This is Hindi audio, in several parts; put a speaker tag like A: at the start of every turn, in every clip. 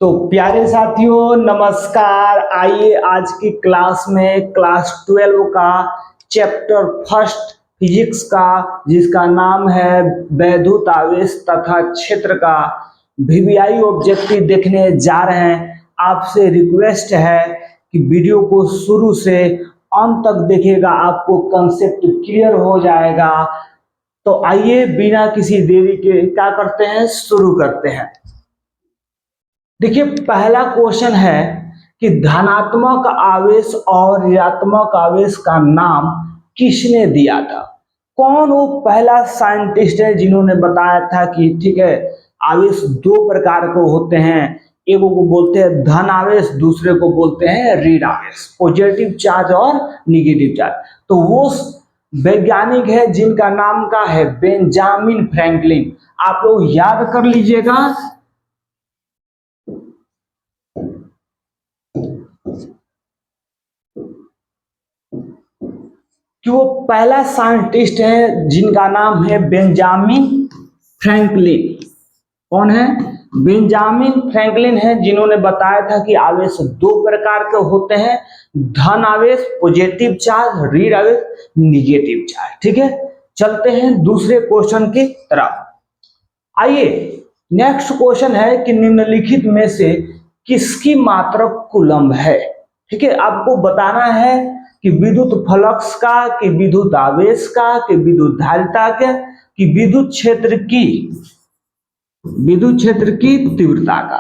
A: तो प्यारे साथियों नमस्कार। आइए आज की क्लास में क्लास 12 का चैप्टर फर्स्ट फिजिक्स का जिसका नाम है वैद्युत आवेश तथा क्षेत्र का वीवीआई ऑब्जेक्टिव देखने जा रहे हैं। आपसे रिक्वेस्ट है कि वीडियो को शुरू से अंत तक देखिएगा, आपको कंसेप्ट क्लियर हो जाएगा। तो आइए बिना किसी देरी के क्या करते हैं, शुरू करते हैं। देखिए पहला क्वेश्चन है कि धनात्मक आवेश और ऋणात्मक आवेश का नाम किसने दिया था। कौन वो पहला साइंटिस्ट है जिन्होंने बताया था कि ठीक है आवेश दो प्रकार के होते हैं, एक को बोलते हैं धन आवेश, दूसरे को बोलते हैं ऋण आवेश, पॉजिटिव चार्ज और निगेटिव चार्ज। तो वो वैज्ञानिक है जिनका नाम का है बेंजामिन फ्रैंकलिन। आप लोग याद कर लीजिएगा कि वो पहला साइंटिस्ट है जिनका नाम है बेंजामिन फ्रैंकलिन। कौन है? बेंजामिन फ्रैंकलिन है जिन्होंने बताया था कि आवेश दो प्रकार के होते हैं, धन आवेश पॉजिटिव चार्ज, ऋण आवेश निगेटिव चार्ज। ठीक है, चलते हैं दूसरे क्वेश्चन की तरफ। आइए नेक्स्ट क्वेश्चन है कि निम्नलिखित में से किसकी मात्रक कूलम्ब है। ठीक है, आपको बताना है कि विद्युत फ्लक्स का, कि विद्युत आवेश का, कि विद्युत धारिता का, कि विद्युत क्षेत्र की तीव्रता का।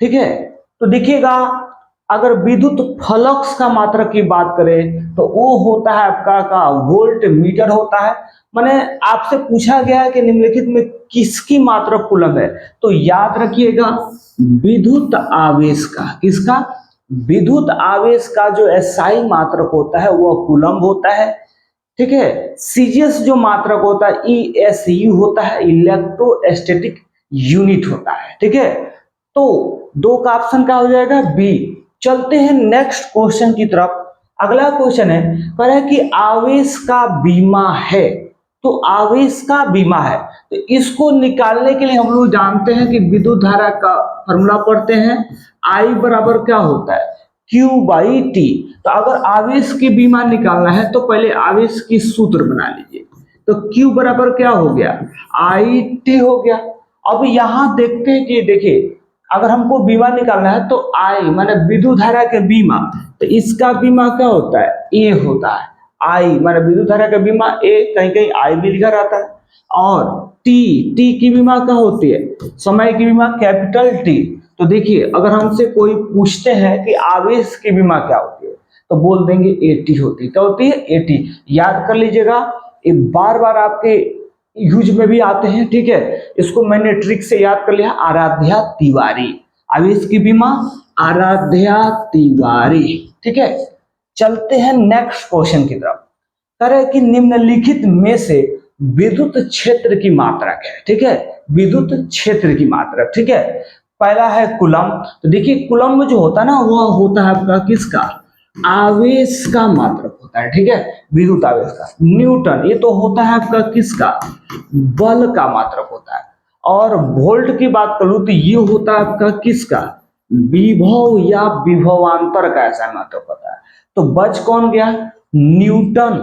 A: ठीक है, तो देखिएगा अगर विद्युत फ्लक्स का मात्रक की बात करें तो वो होता है आपका का वोल्ट मीटर होता है। माने आपसे पूछा गया है कि निम्नलिखित में किसकी मात्रक कूलम्ब है, तो याद रखिएगा विद्युत आवेश का। किसका? विद्युत आवेश का जो एसआई मात्रक होता है वह कूलम्ब होता है। ठीक है, सीजीएस जो मात्रक होता है ईएसयू होता है, इलेक्ट्रोस्टैटिक यूनिट होता है। ठीक है, तो दो का ऑप्शन क्या हो जाएगा? बी। चलते हैं नेक्स्ट क्वेश्चन की तरफ। अगला क्वेश्चन है कह रहा है कि आवेश का बीमा है। तो आवेश का बीमा है तो इसको निकालने के लिए हम लोग जानते हैं कि विद्युत धारा का फॉर्मूला पढ़ते हैं, आई बराबर क्या होता है? Q by T. तो अगर आवेश की बीमा निकालना है तो पहले आवेश की सूत्र बना लीजिए। तो Q बराबर क्या हो गया? आई टी हो गया। अब यहां देखते हैं कि देखिए अगर हमको बीमा निकालना है तो आई माने विद्युत धारा के बीमा, तो इसका बीमा क्या होता है? ए होता है। आई माने विद्युत धारा का बीमा ए, कहीं कहीं आई भी लिखा रहता है। और टी की बीमा क्या होती है? समय की बीमा कैपिटल टी। तो देखिए अगर हमसे कोई पूछते हैं कि आवेश की बीमा क्या होती है तो बोल देंगे एटी होती है। क्या होती है? एटी। याद कर लीजिएगा, ये बार बार आपके यूज में भी आते हैं। ठीक है, इसको मैंने ट्रिक से याद कर लिया, आराध्या तिवारी। आवेश की बीमा आराध्या तिवारी। ठीक है, चलते हैं नेक्स्ट क्वेश्चन की तरफ। कह रहे कि निम्नलिखित में से विद्युत क्षेत्र की मात्रक है। ठीक है, विद्युत क्षेत्र की मात्रक। ठीक है, पहला है कूलम्ब। तो देखिए कूलम्ब जो होता है ना वह होता है आपका किसका? आवेश का मात्रक होता है। ठीक है, विद्युत आवेश का। न्यूटन ये तो होता है आपका किसका? बल का मात्रक होता है। और वोल्ट की बात करूं तो ये होता है आपका किसका? विभव या विभवांतर का ऐसा मात्रक होता है। तो बच कौन गया? न्यूटन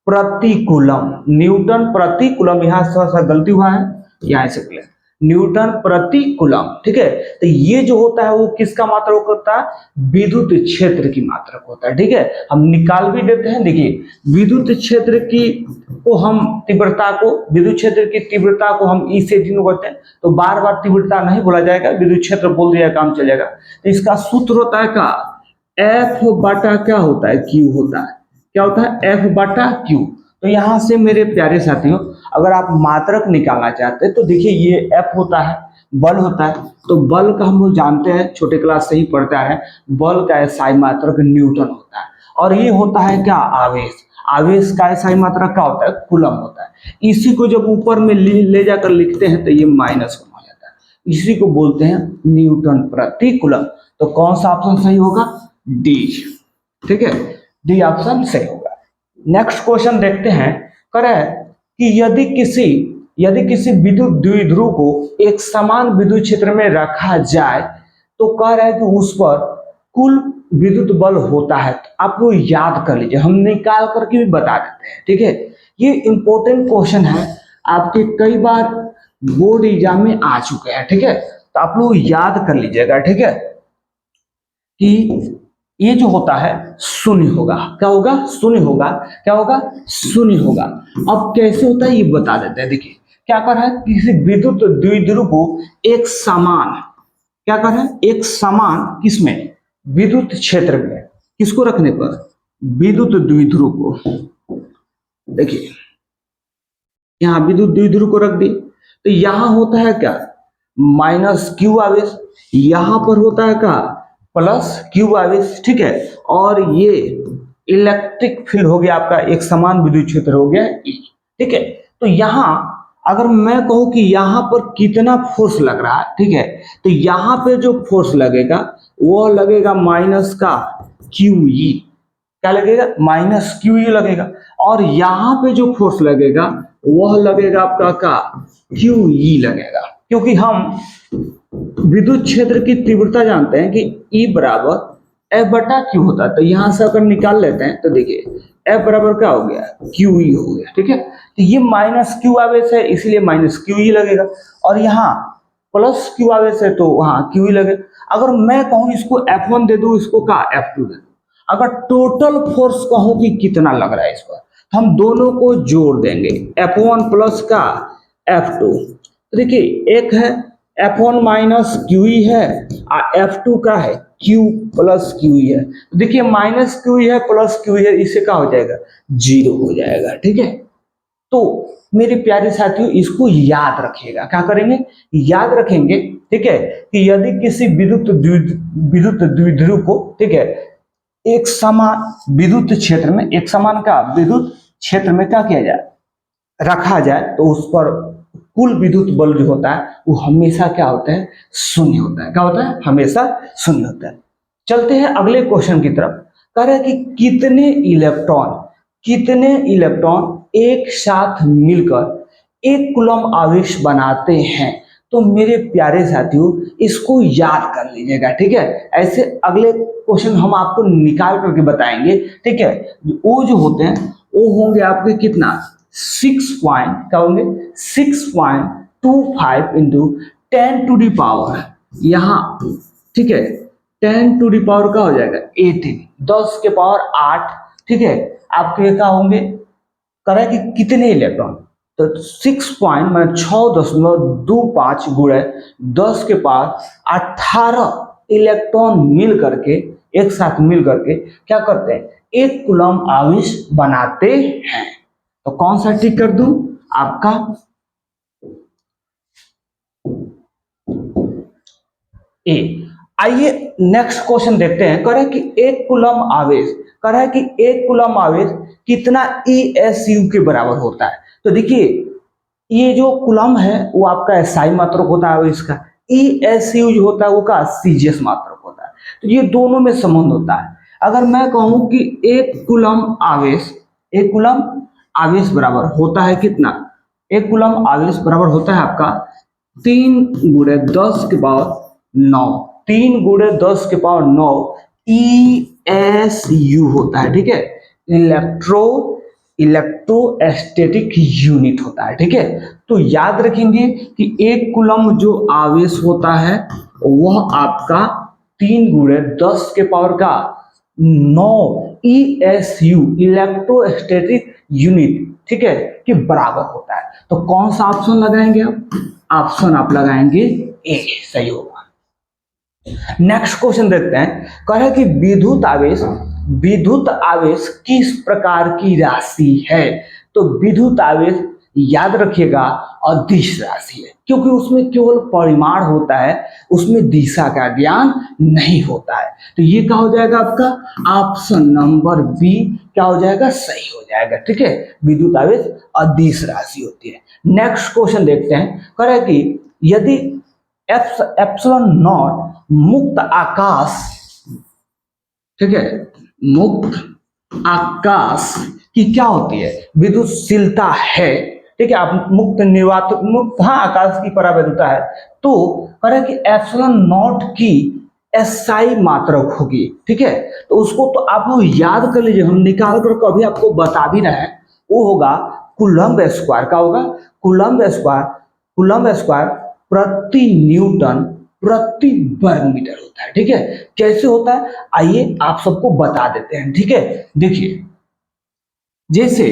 A: प्रति कूलम्ब। न्यूटन प्रति कूलम्ब, यहां थोड़ा सा गलती हुआ है, यहां से क्लियर, न्यूटन प्रति कूलम्ब। ठीक है, तो ये जो होता है वो किसका मात्रक होता है? विद्युत क्षेत्र की मात्रक होता है। ठीक है, हम निकाल भी देते हैं। देखिए विद्युत क्षेत्र की को हम तीव्रता को, विद्युत क्षेत्र की तीव्रता को हम ई से डिनोट करते हैं, तो बार बार तीव्रता नहीं बोला जाएगा, विद्युत क्षेत्र बोल दिया काम चलेगा। तो इसका सूत्र होता है का एफ बटा क्या होता है? क्यू होता है। क्या होता है? एफ बटा क्यू। तो यहां से मेरे प्यारे साथियों अगर आप मात्रक निकालना चाहते हैं तो देखिए ये एफ होता है, बल होता है। तो बल का हम लोग जानते हैं, छोटे क्लास से ही पढ़ते आ रहे हैं, बल का एसआई मात्रक न्यूटन होता है। और ये होता है क्या? आवेश। आवेश का एसआई मात्रक क्या होता है? कूलम्ब होता है। इसी को जब ऊपर में ले जाकर लिखते हैं तो ये माइनस हो जाता है। इसी को बोलते हैं न्यूटन प्रति कूलम्ब। तो कौन सा ऑप्शन सही होगा? डी। ठीक है, डी ऑप्शन सही होगा। नेक्स्ट क्वेश्चन देखते हैं। कह कि यदि किसी विद्युत द्विध्रुव को एक समान विद्युत क्षेत्र में रखा जाए तो कह रहा है कि उस पर कुल विद्युत बल होता है। तो आप लोग याद कर लीजिए, हम निकाल करके भी बता देते हैं, ठीक है। ये इंपॉर्टेंट क्वेश्चन है, आपके कई बार बोर्ड एग्जाम में आ चुके हैं, ठीक है। तो आप लोग याद कर लीजिएगा, ठीक है, कि ये जो होता है शून्य होगा। क्या होगा? शून्य होगा। क्या होगा? शून्य होगा। अब कैसे होता है ये बता देते हैं। देखिए क्या कर रहा है, किसी विद्युत द्विध्रुव को एक समान, क्या कर रहा है, एक समान किसमें, विद्युत क्षेत्र में, किसको रखने पर, विद्युत द्विध्रुव को। देखिए यहाँ विद्युत द्विध्रुव को रख दी, तो यहां होता है क्या, माइनस क्यू आवेश, यहां पर होता है क्या, प्लस क्यू आवेश, ठीक है। और ये इलेक्ट्रिक फील्ड हो गया आपका, एक समान विद्युत क्षेत्र हो गया E, ठीक है। तो यहां अगर मैं कहूं कि यहां पर कितना फोर्स लग रहा है, ठीक है, तो यहां पे जो फोर्स लगेगा वो लगेगा माइनस का QE। क्या लगेगा? माइनस QE लगेगा। और यहां पे जो फोर्स लगेगा वह लगेगा आपका का QE लगेगा, क्योंकि हम विद्युत क्षेत्र की तीव्रता जानते हैं कि E बराबर F बटा Q होता है। तो यहां से अगर निकाल लेते हैं तो देखिए F बराबर क्या हो गया, QE हो गया, ठीक है। तो ये माइनस Q आवेश है, इसलिए माइनस QE लगेगा, और यहाँ प्लस Q आवेश है तो वहां QE लगेगा। अगर मैं कहूं इसको F1 दे दूं, इसको का F2 दे दूं, अगर टोटल फोर्स कहूं कि कितना लग रहा है इस पर, तो हम दोनों को जोड़ देंगे, F1 प्लस का F2। तो देखिए एक है F1 माइनस QE है और F2 का है Q प्लस QE है। देखिए माइनस QE है प्लस QE है, इससे क्या हो जाएगा, जीरो हो जाएगा, ठीक है। तो मेरे प्यारे साथियों इसको याद रखिएगा, क्या करेंगे, याद रखेंगे, ठीक है, कि यदि किसी विद्युत द्विध्रुव को, ठीक है, एक समान विद्युत क्षेत्र में, एक समान का विद्युत क्षेत्र में क्या किया जाए, रखा जाए, तो उस पर कुल विद्युत बल जो होता है वो हमेशा क्या होता है, शून्य होता है। क्या होता है? हमेशा शून्य होता है। चलते हैं अगले क्वेश्चन की तरफ। कह रहा है कि कितने इलेक्ट्रॉन एक साथ मिलकर एक कूलम आवेश बनाते हैं। तो मेरे प्यारे साथियों इसको याद कर लीजिएगा, ठीक है। ऐसे अगले क्वेश्चन हम आपको निकाल करके बताएंगे, ठीक है। वो जो होते हैं वो होंगे आपके कितना, 6.25 इंटू 10⁻, यहाँ ठीक है 10⁻ का हो जाएगा 18, 10 के पावर 8, ठीक है। आपके क्या होंगे, कह कि कितने इलेक्ट्रॉन, तो 6.25 गुणे 10 के पावर 18 इलेक्ट्रॉन मिल करके, एक साथ मिल करके क्या करते हैं, एक कूलम आवेश बनाते हैं। तो कौन सा टिक कर दूं, आपका ए। आइए नेक्स्ट क्वेश्चन देखते हैं। कह रहा है कि एक कूलम आवेश, कह रहा है कि एक कूलम आवेश कितना ESU के बराबर होता है। तो देखिए ये जो कूलम है वो आपका SI मात्रक होता है, इसका ESU जो होता है वो का CGS मात्रक होता है। तो ये दोनों में संबंध होता है। अगर मैं कहूं कि एक कूलम आवेश बराबर होता है कितना, एक कूलम आवेश बराबर होता है आपका 3 गुणे 10 के पावर 9, 3 गुणे 10 के पावर 9 ESU होता है, ठीक है। इलेक्ट्रोस्टैटिक यूनिट होता है, ठीक है। तो याद रखेंगे कि एक कूलम जो आवेश होता है वह आपका 3 गुणे 10 के पावर का 9 ESU इलेक्ट्रोस्टैटिक यूनिट, ठीक है, के बराबर होता है। तो कौन सा ऑप्शन लगाएंगे आप, ऑप्शन आप लगाएंगे ए, सही होगा। नेक्स्ट क्वेश्चन देखते हैं। कह रहा है कि विद्युत आवेश किस प्रकार की राशि है। तो विद्युत आवेश याद रखिएगा अदिश राशि है, क्योंकि उसमें केवल परिमाण होता है, उसमें दिशा का ज्ञान नहीं होता है। तो ये क्या हो जाएगा आपका, ऑप्शन नंबर बी क्या हो जाएगा, सही हो जाएगा, ठीक है। विद्युत आवेश अदिश राशि होती है। नेक्स्ट क्वेश्चन देखते हैं। कह रहा है कि यदि एप्सिलॉन नॉट मुक्त आकाश, ठीक है, मुक्त आकाश की क्या होती है, विद्युतशीलता है, ठीक है। आप मुक्त निर्वात मुक्त हाँ आकाश की परावैद्युता है। तो कह रहे कि एप्सिलॉन नॉट की एसआई मात्रक होगी। ठीक है, तो उसको तो आप लोग याद कर लीजिए, हम निकाल कर कभी आपको बता भी रहे हैं। वो होगा कूलम्ब स्क्वायर। का होगा? Coulomb square. कूलम्ब स्क्वायर प्रति न्यूटन प्रति वर्ग मीटर होता है। ठीक है, कैसे होता है आइए आप सबको बता देते हैं। ठीक है, देखिए जैसे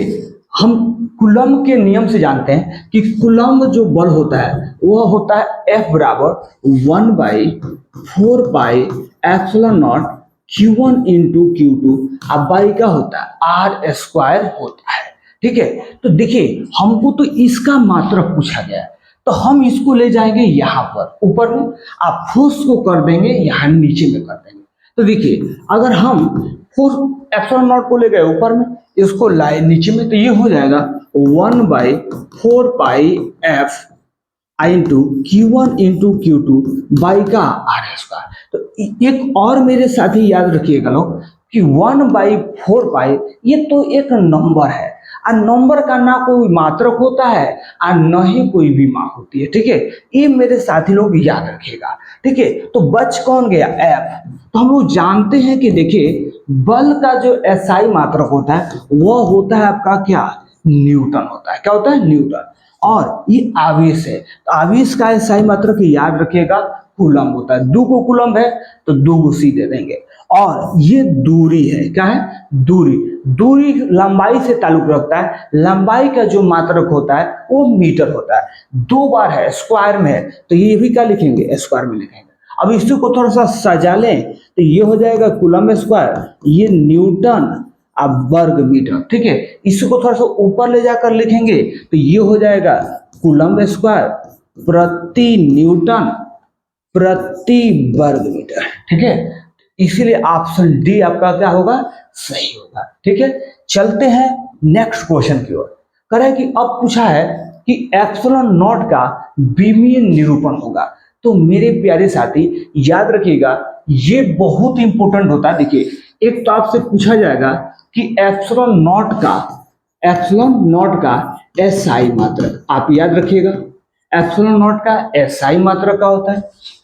A: हम कूलम्ब के नियम से जानते हैं कि कूलम्ब जो बल होता है वह होता है F बराबर 1/4 pi epsilon not Q1 into Q2 अब बाई का होता है R स्क्वायर होता है। ठीक है, तो देखिए हमको तो इसका मात्रक पूछा गया है, तो हम इसको ले जाएंगे यहाँ पर ऊपर में, आप फोर्स को कर देंगे यहाँ नीचे में कर देंगे। तो देखिए अगर हम फोर्स एप्सिलॉन नॉट को ले गए ऊपर में, इसको लाए नीचे में, तो ये हो जाएगा 1/4 पाई एफ आई into Q1 into Q2 by का R स्क्वायर। तो एक और मेरे साथी याद रखिएगा लोग कि 1/4 पाई ये तो एक नंबर है, और नंबर का ना कोई मात्रक होता है और न ही कोई बीमा होती है। ठीक है, ये मेरे साथी लोग याद रखिएगा। ठीक है, तो बच कौन गया? एफ। तो हम लोग जानते हैं कि देखिए बल का जो एसआई मात्रक होता है वह होता है आपका क्या? न्यूटन होता है। क्या होता है? न्यूटन। और ये आवेश है, तो आवेश का एसआई मात्रक याद रखिएगा कूलम्ब होता है। दो को कूलम्ब है तो दो को सी दे देंगे। और ये दूरी है, क्या है? दूरी। दूरी लंबाई से ताल्लुक रखता है, लंबाई का जो मात्रक होता है वो मीटर होता है। दो बार है, स्क्वायर में है, तो ये भी क्या लिखेंगे? स्क्वायर में लिखेंगे। अब इसी को थोड़ा सा सजा लें तो ये हो जाएगा कूलम्ब स्क्वायर, ये न्यूटन अब वर्ग मीटर। ठीक है, इसको थोड़ा सा ऊपर ले जाकर लिखेंगे तो ये हो जाएगा कूलम्ब स्क्वायर प्रति न्यूटन प्रति वर्ग मीटर। ठीक है, इसीलिए ऑप्शन डी आपका क्या होगा? सही होगा। ठीक है, चलते हैं नेक्स्ट क्वेश्चन की ओर। करें कि अब पूछा है कि एप्सिलॉन नॉट का बीमीय निरूपण होगा। तो मेरे प्यारे साथी याद रखिएगा ये बहुत इंपॉर्टेंट होता है। देखिए एक तो आपसे पूछा जाएगा कि एप्सिलॉन नॉट का एसआई मात्रक, आप याद रखिएगा एप्सिलॉन नॉट का एसआई मात्रक क्या होता है,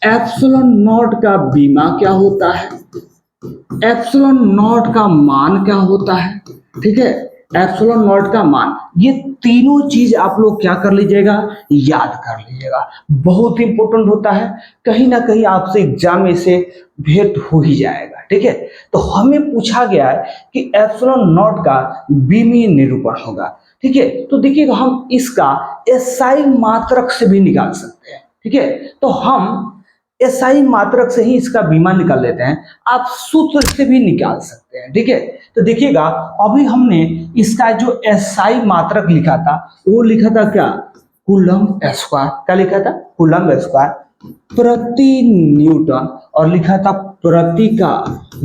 A: एप्सिलॉन नॉट का बीमा क्या होता है, एप्सिलॉन नॉट का मान क्या होता है। ठीक है, एप्सिलॉन नॉट का मान, ये तीनों चीज आप लोग क्या कर लीजिएगा? याद कर लीजिएगा, बहुत इंपॉर्टेंट होता है। कहीं ना कहीं आपसे एग्जाम में से भेंट हो ही जाएगा। ठीक है, तो हमें पूछा गया है कि एप्सिलॉन नॉट का बीमीय निरूपण होगा। ठीक है, तो देखिएगा हम इसका एसआई मात्रक से भी निकाल सकते हैं। ठीक है, तो हम एसआई मात्रक से ही इसका बीमा निकाल लेते हैं, आप सूत्र से भी निकाल सकते हैं। ठीक है, तो देखिएगा अभी हमने इसका जो एसआई मात्रक लिखा था वो लिखा था क्या? Coulomb square. क्या लिखा था? कूलम्ब स्क्वायर प्रति न्यूटन, और लिखा था प्रति का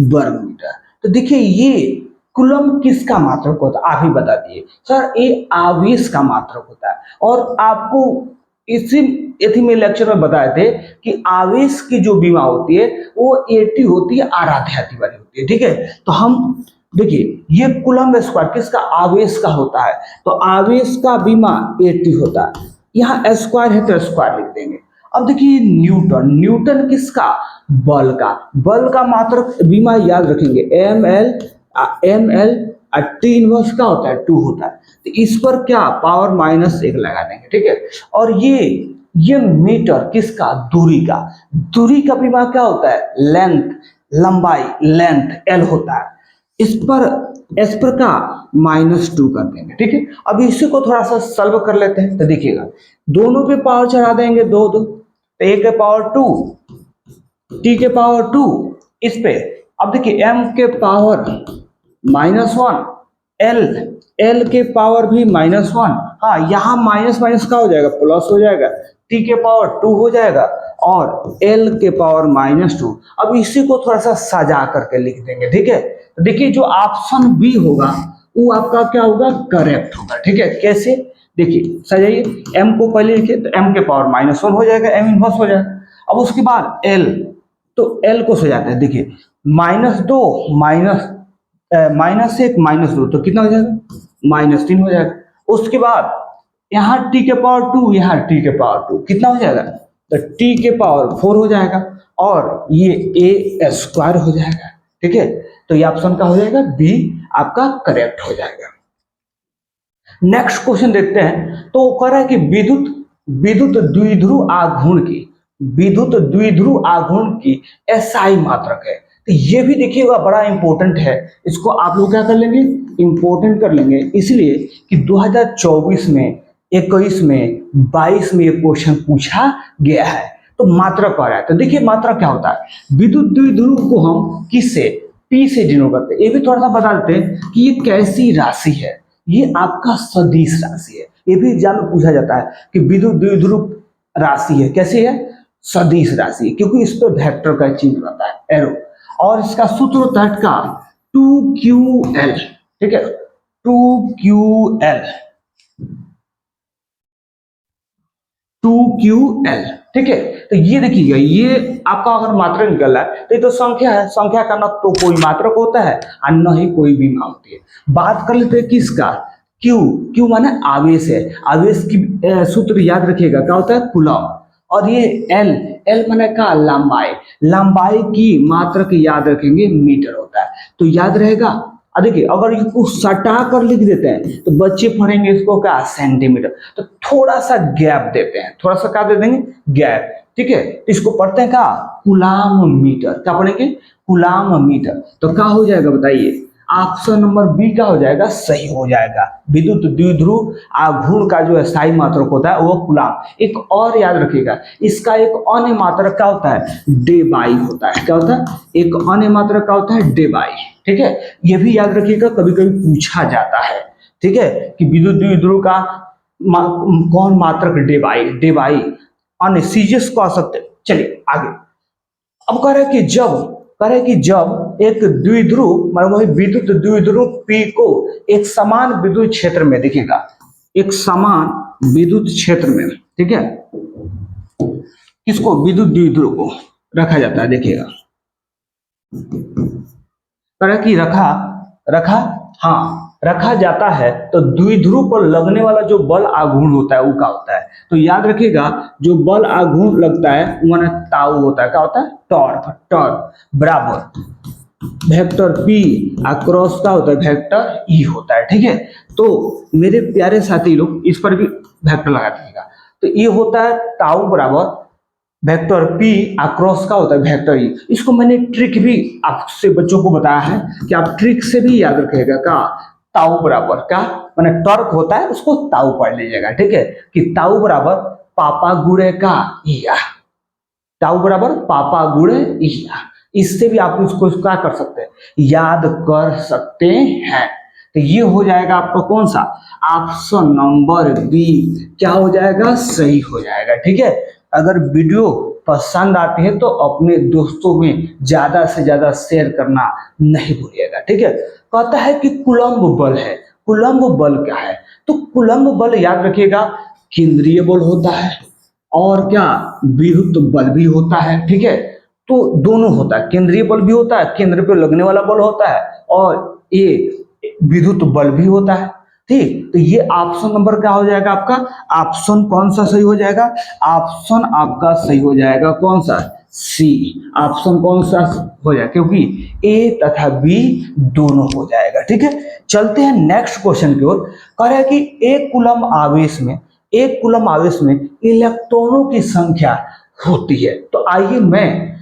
A: वर्ग मीटर। तो देखिए ये कूलम्ब किसका मात्रक होता है? आप ही बता दिए सर। ये आवेश का मात्रक होता है, और आपको इसी में लेक्चर में बताए थे कि आवेश की जो बीमा होती है वो 80 होती है, आराध्याति वाली होती है। ठीक है, तो हम देखिए ये कूलम्ब स्क्वायर किसका? आवेश का होता है, तो आवेश का बीमा 80 होता है। यहाँ स्क्वायर है तो स्क्वायर लिख देंगे। अब देखिए न्यूटन, न्यूटन किसका? बल का। बल का मात्रक बीमा याद रखेंगे ml टी इनवर्स का होता है 2 होता है, तो इस पर क्या पावर -1 लगा देंगे। ठीक है, और ये मीटर किसका? दूरी का। दूरी का बीमा क्या होता है? लेंथ, लंबाई, लेंथ एल होता है। इस पर का -2 कर देंगे। ठीक है, अब इसी को थोड़ा सा सॉल्व कर लेते हैं। तो देखिएगा दोनों पे पावर चढ़ा देंगे 2 2, तो a के पावर 2 t के पावर 2 इस पे। अब देखिए m के पावर -1 l के पावर भी -1। हाँ, यहाँ माइनस माइनस का हो जाएगा प्लस हो जाएगा, t के पावर 2 हो जाएगा और l के पावर -2। अब इसी को थोड़ा सा सजा करके लिख देंगे। ठीक है, तो देखिए जो ऑप्शन बी होगा वो आपका क्या होगा? करेक्ट होगा। ठीक है, कैसे? देखिए सजाइए, m को पहले लिखिए तो m के पावर -1 हो जाएगा, m इनवर्स हो जाएगा। अब उसके बाद l, तो l को सजाते हैं। देखिए -2 -1 -2 तो कितना हो जाएगा? -3 हो जाएगा। उसके बाद यहाँ t के पावर 2, यहाँ t के पावर 2 कितना हो जाएगा? तो टी के पावर 4 हो जाएगा और ये ए स्क्वायर हो जाएगा। ठीक है, तो ये ऑप्शन का हो जाएगा बी आपका करेक्ट हो जाएगा। नेक्स्ट क्वेश्चन देखते हैं। तो वो कह रहा है कि विद्युत विद्युत द्विध्रुव आघूर्ण की विद्युत द्विध्रुव आघूर्ण की एसआई मात्रक है। तो ये भी देखिएगा बड़ा इंपॉर्टेंट है, इसको आप लोग क्या कर लेंगे, इंपॉर्टेंट कर लेंगे, इसलिए कि 2024 में, 21 में, 22 में ये क्वेश्चन पूछा गया है। तो मात्रक कह रहा है, तो देखिए मात्रक क्या होता है। विद्युत द्विध्रुव को हम किससे, पी से डिनोट करते हैं। ये भी थोड़ा सा बता देते हैं कि ये कैसी राशि है। ये आपका सदिश राशि है, ये भी एग्जाम में पूछा जाता है कि विद्युत द्विध्रुव राशि है, कैसी है, सदिश राशि, क्योंकि इस पर वेक्टर का चिन्ह रहता है, एरो, और इसका सूत्र होता है का 2ql। ठीक है, 2ql 2ql। ठीक है, तो ये देखिएगा, ये आपका अगर मात्रक निकल रहा है तो ये तो संख्या है, संख्या का न तो कोई मात्रक होता है और न ही कोई बीमा होती है। बात कर लेते हैं किसका, Q। Q माने आवेश है, आवेश की सूत्र याद रखिएगा क्या होता है, कूलम। और ये L, L माने का लंबाई, लंबाई की मात्रक याद रखेंगे मीटर होता है, तो याद रहेगा। देखिए अगर इसको सटा कर लिख देते हैं तो बच्चे पढ़ेंगे इसको क्या, सेंटीमीटर, तो थोड़ा सा गैप देते हैं, थोड़ा सा क्या दे देंगे, गैप। ठीक है, इसको पढ़ते हैं क्या, कूलाम मीटर, क्या पढ़ेंगे, कूलाम मीटर। तो क्या हो जाएगा बताइए, ऑप्शन नंबर बी का हो जाएगा, सही हो जाएगा। विद्युत द्विध्रुव आघूर्ण का जो स्थायी मात्रक होता है वो कूलाम। एक और याद रखिएगा, इसका एक अन्य मात्रक क्या होता है, डेबाई होता है। क्या होता है, एक अन्य मात्रक क्या होता है, डेबाई। ठीक है, ये भी याद रखिएगा, कभी कभी पूछा जाता है। ठीक है, कि विद्युत द्विध्रुव का कौन मात्रक, डेबाई, डेबाई अन्य सीजियस को आ सकते। चलिए आगे, अब कह रहे कि जब एक द्विध्रुव मतलब विद्युत द्विध्रुव P को एक समान विद्युत क्षेत्र में, देखिएगा एक समान विद्युत क्षेत्र में, ठीक है, किसको, विद्युत द्विध्रुव को रखा जाता है। देखिएगा कि रखा जाता है, तो द्विध्रुव पर लगने वाला जो बल आघूर्ण होता है वो क्या होता है। तो याद रखिएगा, जो बल आघूर्ण लगता है वो माने ताऊ होता है। क्या होता है, टॉर्क। टॉर्क बराबर वेक्टर P अक्रॉस का होता है वेक्टर E होता है। ठीक है, तो मेरे प्यारे साथी लोग इस पर भी वेक्टर लगा दीजिएगा। तो ये होता है ताऊ बराबर वेक्टर P अक्रॉस का होता है वेक्टर E। इसको मैंने ट्रिक भी आपसे बच्चों को बताया है कि आप ट्रिक से भी याद रखिएगा का, ताऊ बराबर का मैंने टॉर्क होता है उसको ताऊ पढ़ लीजिएगा। ठीक है, कि ताऊ बराबर पापा गुणे का ईया, ताऊ बराबर पापा गुणे ईया। इससे भी आप इसको क्या कर सकते हैं, याद कर सकते हैं। तो ये हो जाएगा आपका कौन सा, ऑप्शन नंबर बी क्या हो जाएगा, सही हो जाएगा। ठीक है, अगर वीडियो पसंद आती है तो अपने दोस्तों में ज्यादा से ज्यादा शेयर करना नहीं भूलिएगा। ठीक है, कहता है कि कूलम्ब बल है। कूलम्ब बल क्या है, तो कूलम्ब बल याद रखिएगा केंद्रीय बल होता है और क्या, विद्युत बल भी होता है। ठीक है, तो दोनों होता है, केंद्रीय बल भी होता है, केंद्र पे लगने वाला बल होता है, और ये विद्युत बल भी होता है। ठीक, तो ये ऑप्शन नंबर क्या हो जाएगा आपका, ऑप्शन कौन सा सही हो जाएगा, ऑप्शन आपका सही हो जाएगा कौन सा, सी। ऑप्शन कौन सा हो जाएगा, क्योंकि ए तथा बी दोनों हो जाएगा। ठीक है, चलते हैं नेक्स्ट क्वेश्चन की ओर। कह रहा है कि एक कूलम आवेश में इलेक्ट्रॉनों की संख्या होती है। तो आइए, मैं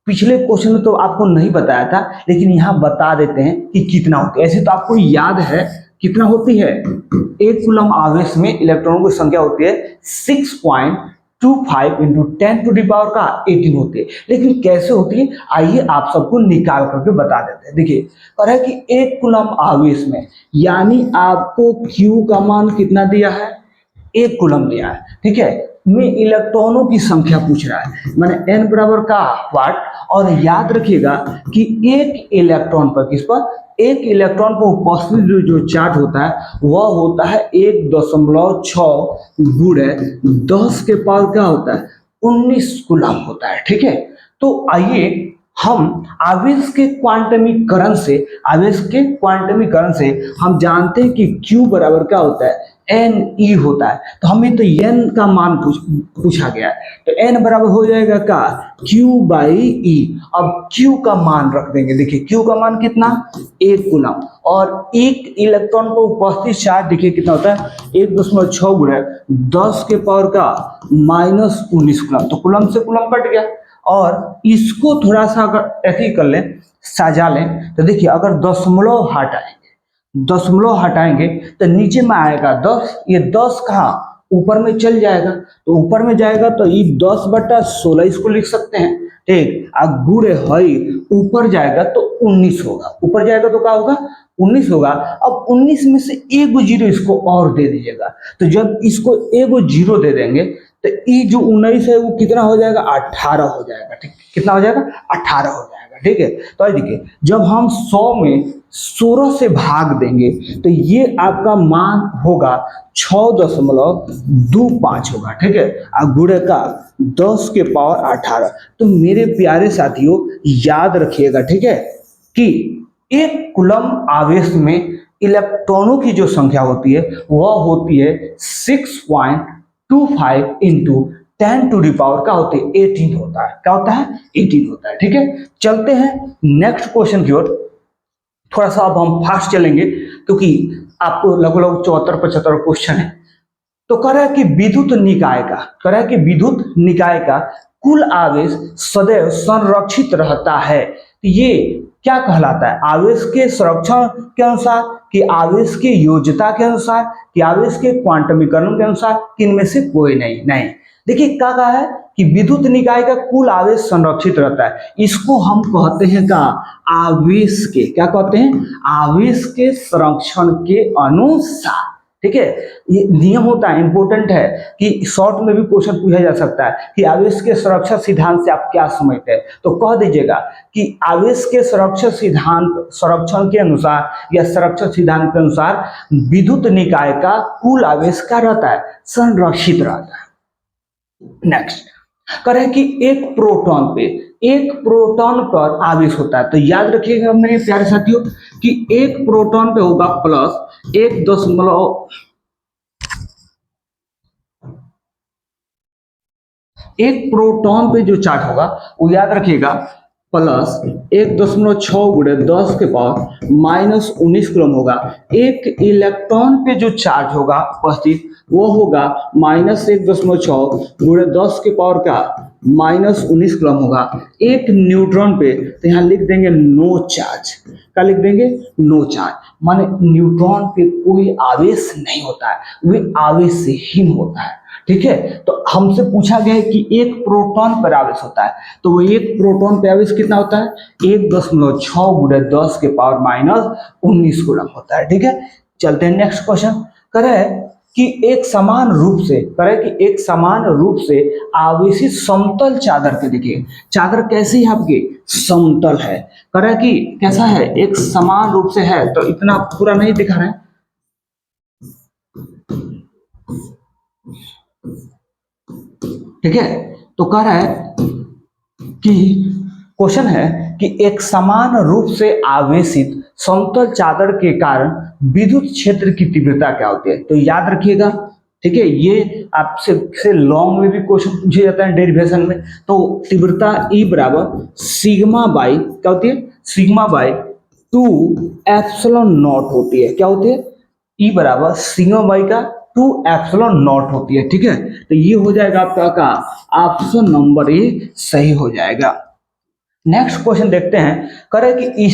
A: पिछले क्वेश्चन में तो आपको नहीं बताया था, लेकिन यहाँ बता देते हैं कि कितना होती है। ऐसे तो आपको याद है कितना होती है, एक कूलम आवेश में इलेक्ट्रॉनों की संख्या होती है 6.25 इंटू 10⁻18 होती है। लेकिन कैसे होती है, आइए आप सबको निकाल करके बता देते हैं। देखिए कह रहा है कि एक कूलम आवेश में, यानी आपको Q का मान कितना दिया है, एक कूलम दिया है। ठीक है, में इलेक्ट्रॉनों की संख्या पूछ रहा है, माने n बराबर का वाट। और याद रखिएगा कि एक इलेक्ट्रॉन पर, किस पर, एक इलेक्ट्रॉन पर उपस्थित जो चार्ज होता है वह होता है 1.6 गुणे 10 के पावर क्या होता है, 19 कूलम होता है। ठीक है, तो आइए हम आवेश के क्वांटमीकरण से हम जानते हैं कि Q बराबर क्या होता है, एन ई होता है, तो हमें तो एन का मान पूछा गया है, तो एन बराबर हो जाएगा का क्यू बाई ई। अब क्यू का मान रख देंगे, देखिए क्यू का मान कितना 1 कूलम, और एक इलेक्ट्रॉन को उपस्थित चार्ज देखिए कितना होता है 1.6 गुणे 10 के पावर का -19 कूलम, तो कूलम से कूलम कट गया। और इसको थोड़ा सा अगर ऐसे ही कर लें, सजा लें, तो देखिए अगर दशमलव हटाएंगे तो नीचे में आएगा 10, ये 10 कहाँ ऊपर में चल जाएगा, तो ऊपर में जाएगा तो ये 10/16 इसको लिख सकते हैं, ठीक। अब गुणे हई ऊपर जाएगा तो 19 होगा, ऊपर जाएगा तो क्या होगा 19 होगा। अब 19 में से एक जीरो इसको और दे दीजिएगा, तो जब इसको एक जीरो दे देंगे तो ये जो 19 है वो कितना हो जाएगा 18 हो जाएगा, ठीक। कितना हो जाएगा 18 हो जाएगा, ठीक है। तो देखिए जब हम 100 में 16 से भाग देंगे तो ये आपका मान होगा 6.25 होगा, ठीक है। और गुणे का 10 के पावर 18। तो मेरे प्यारे साथियों याद रखिएगा, ठीक है, कि एक कूलम आवेश में इलेक्ट्रॉनों की जो संख्या होती है वह होती है 6.25 इंटू 10 टू दी पावर क्या होती है 18 होता है, क्या होता है 18 होता है, ठीक है। चलते हैं नेक्स्ट क्वेश्चन की ओर। थोड़ा सा अब हम फास्ट चलेंगे क्योंकि आपको लगभग 74-75 क्वेश्चन है। तो कह रहा है कि विद्युत निकाय का कुल आवेश सदैव संरक्षित रहता है। तो ये क्या कहलाता है, आवेश के संरक्षण के अनुसार, कि आवेश की योज्यता के अनुसार, कि आवेश के क्वांटमीकरण के अनुसार, कि इनमें से कोई नहीं। देखिए क्या कहा है कि विद्युत निकाय का कुल आवेश संरक्षित रहता है, इसको हम कहते हैं का आवेश के, क्या कहते हैं आवेश के संरक्षण के अनुसार, ठीक है। ये नियम होता है, इंपॉर्टेंट है कि शॉर्ट में भी क्वेश्चन पूछा जा सकता है कि आवेश के संरक्षण सिद्धांत से आप क्या समझते हैं, तो कह दीजिएगा कि आवेश के संरक्षण के अनुसार या संरक्षण सिद्धांत के अनुसार विद्युत निकाय का कुल आवेश क्या रहता है संरक्षित रहता है। नेक्स्ट करें कि एक प्रोटॉन पर आवेश होता है, तो याद रखिएगा मेरे प्यारे साथियों कि एक प्रोटॉन पे होगा प्लस 1.6 एक प्रोटॉन पे जो चार्ज होगा वो याद रखिएगा प्लस 1.6 गुणे 10 के पावर -19 कूलम होगा। एक इलेक्ट्रॉन पे जो चार्ज होगा उपस्थित वो होगा -1.6 गुणे 10 के पावर का -19 कूलम होगा। एक न्यूट्रॉन पे तो यहाँ लिख देंगे नो चार्ज, क्या लिख देंगे नो चार्ज, माने न्यूट्रॉन पे कोई आवेश नहीं होता है, वे आवेशहीन होता है, ठीक है। तो हमसे पूछा गया है कि एक प्रोटॉन पर आवेश होता है, तो वो एक प्रोटॉन पर आवेश कितना होता है 1.6 गुणे 10 के पावर -19 कूलम होता है, ठीक है। चलते हैं नेक्स्ट क्वेश्चन। करें कि एक समान रूप से आवेशित समतल चादर के, देखिए चादर कैसी है आपकी समतल है, करें कि कैसा है एक समान रूप से है, तो इतना पूरा नहीं दिखा रहे हैं, ठीक है। तो कह रहा है कि क्वेश्चन है कि एक समान रूप से आवेशित समतल चादर के कारण विद्युत क्षेत्र की तीव्रता क्या होती है, तो याद रखिएगा, ठीक है। ये आपसे लॉन्ग में भी क्वेश्चन पूछे जाते हैं डेरिवेशन में। तो तीव्रता E बराबर सिग्मा बाई क्या होती है सिग्मा बाई 2 एप्सिलॉन नॉट होती है, क्या होती है E बराबर सिग्मा बाई का 2 एप्सिलॉन नॉट होती है, ठीक है। तो ये हो जाएगा आपका का ऑप्शन नंबर ए सही हो जाएगा। नेक्स्ट क्वेश्चन देखते हैं। करें कि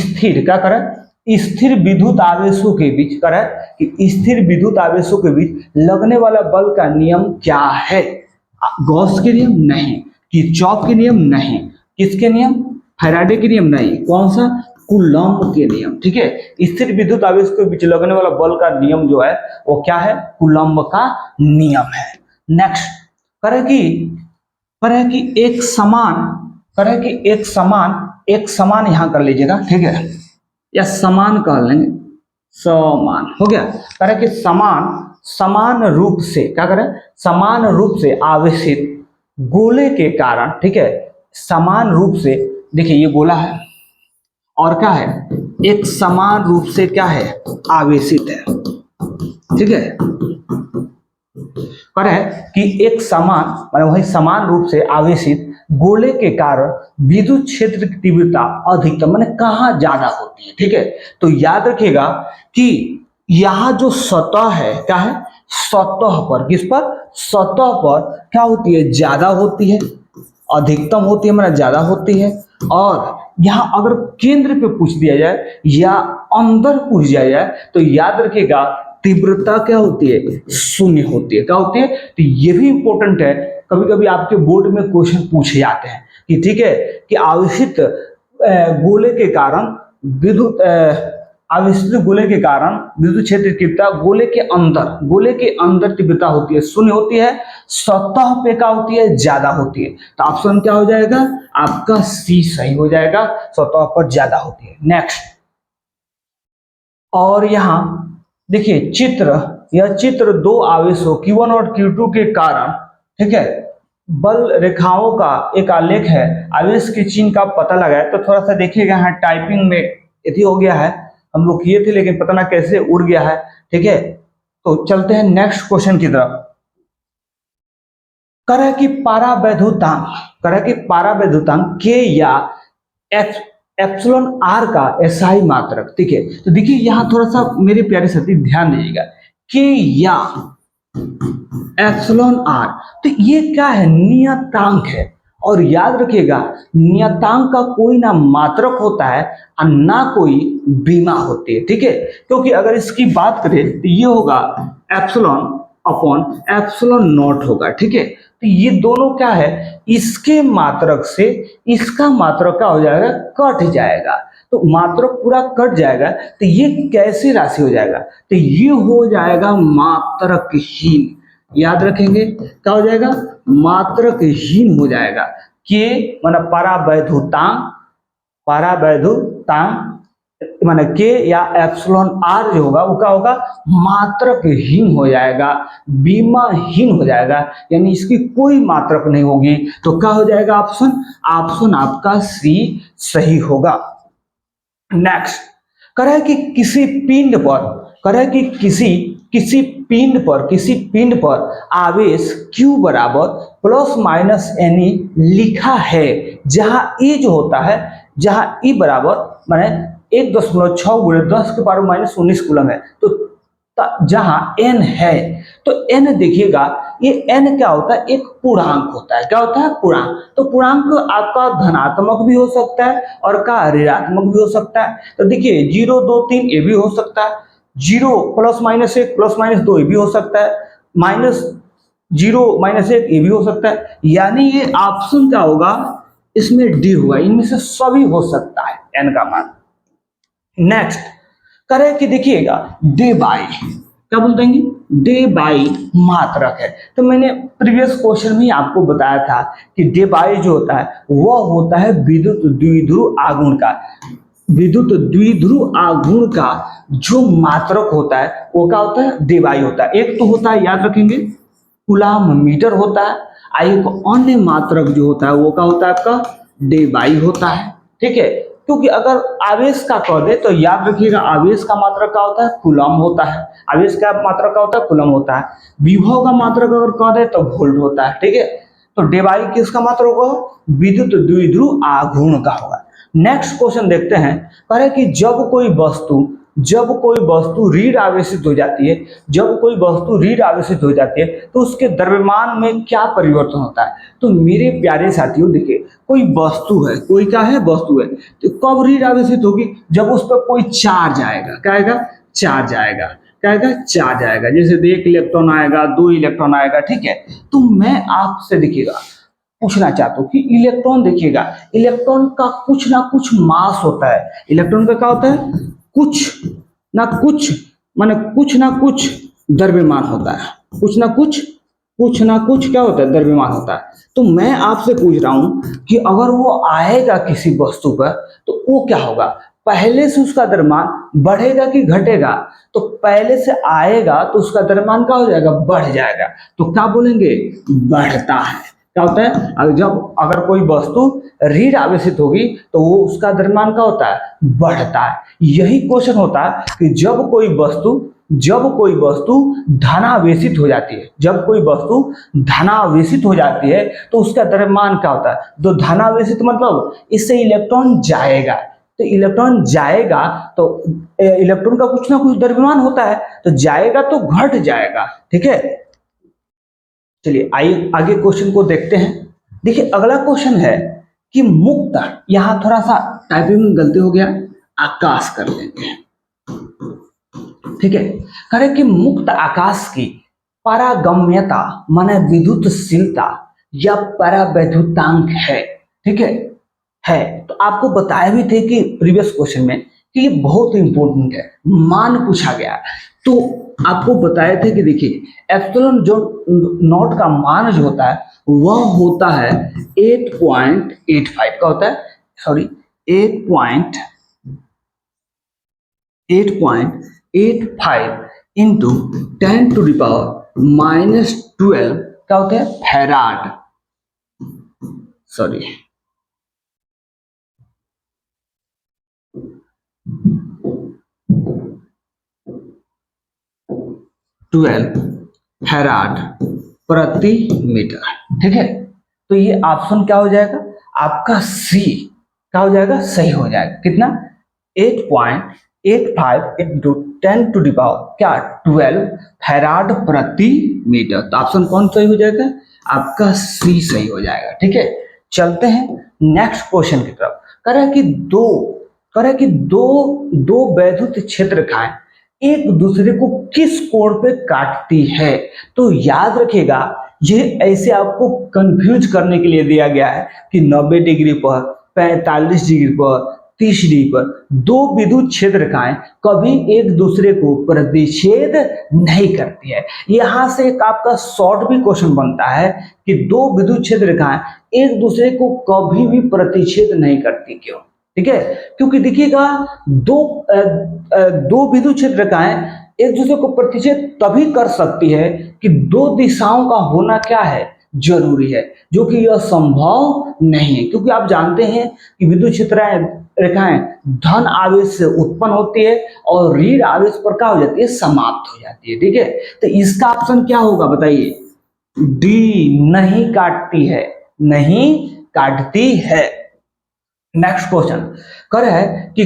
A: स्थिर विद्युत आवेशों के बीच लगने वाला बल का नियम क्या है, गॉस के नियम नहीं, किरचॉफ के नियम नहीं, किसके नियम फैराडे के नियम नहीं, कौन सा कूलम्ब के नियम, ठीक है। स्थिर विद्युत आवेश के बीच लगने वाला बल का नियम जो है वो क्या है कूलम्ब का नियम है। नेक्स्ट करें कि एक समान यहां कर लीजिएगा, ठीक है, या समान कह लेंगे, समान हो गया। करें कि समान रूप से क्या करें समान रूप से आवेशित गोले के कारण, ठीक है, समान रूप से, देखिए ये गोला है और क्या है एक समान रूप से क्या है आवेशित है, ठीक है, पर है कि एक समान वही समान रूप से आवेशित गोले के कारण विद्युत क्षेत्र की तीव्रता अधिकतम कहाँ ज्यादा होती है। ठीक है, तो याद रखिएगा कि यहाँ जो सतह है क्या है, सतह पर, किस पर, सतह पर क्या होती है, ज्यादा होती है, अधिकतम होती है ज्यादा होती है। और यहाँ अगर केंद्र पे पूछ दिया जाए या अंदर पूछ दिया जाए तो याद रखिएगा तीव्रता क्या होती है, शून्य होती है। क्या होती है, तो ये भी इंपॉर्टेंट है, कभी कभी आपके बोर्ड में क्वेश्चन पूछे जाते हैं कि ठीक है कि आवेशित गोले के कारण विद्युत आवेशित गोले के कारण विद्युत क्षेत्र की तीव्रता गोले के अंदर तीव्रता होती है, शून्य होती है, सतह पे क्या होती है, ज्यादा होती है। तो ऑप्शन क्या हो जाएगा आपका, सी सही हो जाएगा, सतह पर ज्यादा होती है। नेक्स्ट, और यहां देखिए यह चित्र दो आवेशों Q1 और Q2 के कारण, ठीक है, बल रेखाओं का एक आलेख है, आवेश के चिन्ह का पता लगाए। तो थोड़ा सा देखिएगा यहाँ टाइपिंग में यदि हो गया है, हम लोग किए थे लेकिन पता ना कैसे उड़ गया है। ठीक है, तो चलते हैं नेक्स्ट क्वेश्चन की तरफ। करह की पारावैद्युतांक के या एप्सिलॉन आर का एसआई मात्रक। ठीक है, तो देखिए यहाँ थोड़ा सा मेरे प्यारे साथी ध्यान दीजिएगा, के या एप्सिलॉन आर, तो ये क्या है, नियतांक है। और याद रखिएगा नियतांक का कोई ना मात्रक होता है और ना कोई बीमा होती है। ठीक है, क्योंकि अगर इसकी बात करें तो ये होगा एप्सिलॉन अपॉन एप्सिलॉन नॉट होगा। ठीक है, तो ये दोनों क्या है, इसके मात्रक से इसका मात्रक क्या हो जाएगा, कट जाएगा। तो मात्रक पूरा कट जाएगा तो ये कैसी राशि हो जाएगा, तो ये हो जाएगा मात्रकहीन। याद रखेंगे क्या हो जाएगा, मात्रकहीन हो जाएगा। के माना पारावैद्युतांक माने के या एप्सिलॉन आर जो होगा वो क्या होगा, मात्रकहीन हो जाएगा, बीमाहीन हो जाएगा, यानी इसकी कोई मात्रक नहीं होगी। तो क्या हो जाएगा ऑप्शन आपका सी सही होगा। नेक्स्ट, करें कि किसी पिंड पर आवेश Q बराबर प्लस माइनस एनी लिखा है, जहां E जो होता है, जहां E बराबर माने 1.6 गुणे 10 के पावर माइनस 19 कूलम है। तो जहां n है तो n देखिएगा, ये n क्या होता है, एक पूर्णांक होता है। क्या होता है, पूर्णांक। तो पूर्णांक आपका धनात्मक भी हो सकता है और का ऋणात्मक भी हो सकता है। तो देखिए 0 2 3 ये भी हो सकता है, 0 प्लस माइनस 1 प्लस माइनस 2 ये भी हो सकता है, -0 -1 ये भी हो सकता है। यानी ये ऑप्शन क्या होगा, इसमें डी होगा, इनमें से सभी हो सकता है n का मान। नेक्स्ट करें कि देखिएगा डे बाई, क्या बोलते हैं, डे बाई मात्रक है। तो मैंने प्रीवियस क्वेश्चन में आपको बताया था कि डे बाई जो होता है वह होता है विद्युत द्विध्रुव आघूर्ण का जो मात्रक होता है वो क्या होता है, डे बाई होता है। एक तो होता है, याद रखेंगे, कूलम मीटर होता है, एक अन्य मात्रक जो होता है वो क्या होता है आपका, डे बाई होता है। ठीक है, क्योंकि अगर आवेश का कह दे तो याद रखिएगा आवेश का मात्रक क्या होता है, कूलम होता है। आवेश का मात्रक क्या होता है, कूलम होता है। विभव का मात्रक अगर कह दे तो वोल्ट होता है। ठीक है, तो डे बाई किसका मात्रक होगा, विद्युत द्विध्रुव आघूर्ण का होगा। नेक्स्ट क्वेश्चन देखते हैं, कह रहे कि जब कोई वस्तु ऋण आवेशित हो जाती है, तो उसके द्रव्यमान में क्या परिवर्तन होता है। तो मेरे प्यारे साथियों देखिए, कोई वस्तु है, कोई क्या है, वस्तु है, तो कब ऋण आवेशित होगी, जब उस पर कोई चार्ज आएगा। क्या आएगा, चार्ज आएगा। क्या आएगा, चार्ज आएगा। जैसे 1 इलेक्ट्रॉन आएगा, 2 इलेक्ट्रॉन आएगा। ठीक है, तो मैं आपसे देखिएगा पूछना चाहता हूं कि इलेक्ट्रॉन देखिएगा, इलेक्ट्रॉन का कुछ ना कुछ मास होता है। इलेक्ट्रॉन का क्या होता है, कुछ ना कुछ द्रव्यमान होता है, कुछ ना कुछ क्या होता है, द्रव्यमान होता है। तो मैं आपसे पूछ रहा हूं कि अगर वो आएगा किसी वस्तु पर तो वो क्या होगा, पहले से उसका द्रव्यमान बढ़ेगा कि घटेगा। तो पहले से आएगा तो उसका द्रव्यमान क्या हो जाएगा, बढ़ जाएगा। तो क्या बोलेंगे, बढ़ता है। क्या होता है, जब अगर कोई वस्तु ऋण आवेशित होगी तो वो उसका द्रव्यमान क्या होता है, बढ़ता है। यही क्वेश्चन होता है कि जब कोई वस्तु जब कोई वस्तु धनावेशित हो जाती है, जब कोई वस्तु धनावेशित हो जाती है तो उसका द्रव्यमान क्या होता है? तो धनावेशित मतलब इससे इलेक्ट्रॉन जाएगा, तो इलेक्ट्रॉन जाएगा तो इलेक्ट्रॉन का कुछ ना कुछ द्रव्यमान होता है, तो जाएगा तो घट जाएगा। ठीक है, चलिए आइए आगे क्वेश्चन को देखते हैं। देखिए अगला क्वेश्चन है कि मुक्त, यहां थोड़ा सा टाइपिंग में गलती हो गया, आकाश कर लेते हैं। ठीक है, करें कि मुक्त आकाश की पारगम्यता माने विद्युतशीलता या परावैद्युतांक है। ठीक है तो आपको बताए भी थे कि प्रीवियस क्वेश्चन में कि ये बहुत इंपॉर्टेंट है, मान पूछा गया, तो आपको बताए थे कि देखिए एप्सिलॉन जो नॉट का मान जो होता है वह होता है 8.85 का होता है, सॉरी 8.85 इंटू 10⁻⁻12 क्या होता है फैराड, सॉरी 12 फैराड प्रति मीटर। ठीक है, तो ये ऑप्शन क्या हो जाएगा आपका सी, क्या हो जाएगा सही हो जाएगा। कितना 8.85 इंटू 10⁻12 फैराड प्रति मीटर, तो ऑप्शन कौन सही हो जाएगा आपका सी सही हो जाएगा। ठीक है, चलते हैं नेक्स्ट क्वेश्चन की तरफ। कह रहा है कि दो वैद्युत क्षेत्ररेखाएं एक दूसरे को किस कोण पे काटती है, तो याद रखिएगा ये ऐसे आपको कंफ्यूज करने के लिए दिया गया है कि 90 डिग्री पर, 45 डिग्री पर, 30 डिग्री पर दो विद्युत क्षेत्ररेखाएं कभी एक दूसरे को प्रतिच्छेद नहीं करती है। यहां से एक आपका शॉर्ट भी क्वेश्चन बनता है कि दो विद्युत क्षेत्ररेखाएं एक दूसरे को कभी भी प्रतिच्छेद नहीं करती, क्यों? ठीक है, क्योंकि देखिएगा दो विद्युत क्षेत्ररेखाएं एक दूसरे को प्रतिच्छेद तभी कर सकती है कि दो दिशाओं का होना क्या है जरूरी है, जो कि यह संभव नहीं है, क्योंकि आप जानते हैं कि विद्युत क्षेत्ररेखाएं धन आवेश से उत्पन्न होती है और ऋण आवेश पर क्या हो जाती है समाप्त हो जाती है। ठीक है, तो इसका ऑप्शन क्या होगा बताइए, डी नहीं काटती है, नहीं काटती है। नेक्स्ट क्वेश्चन कर है कि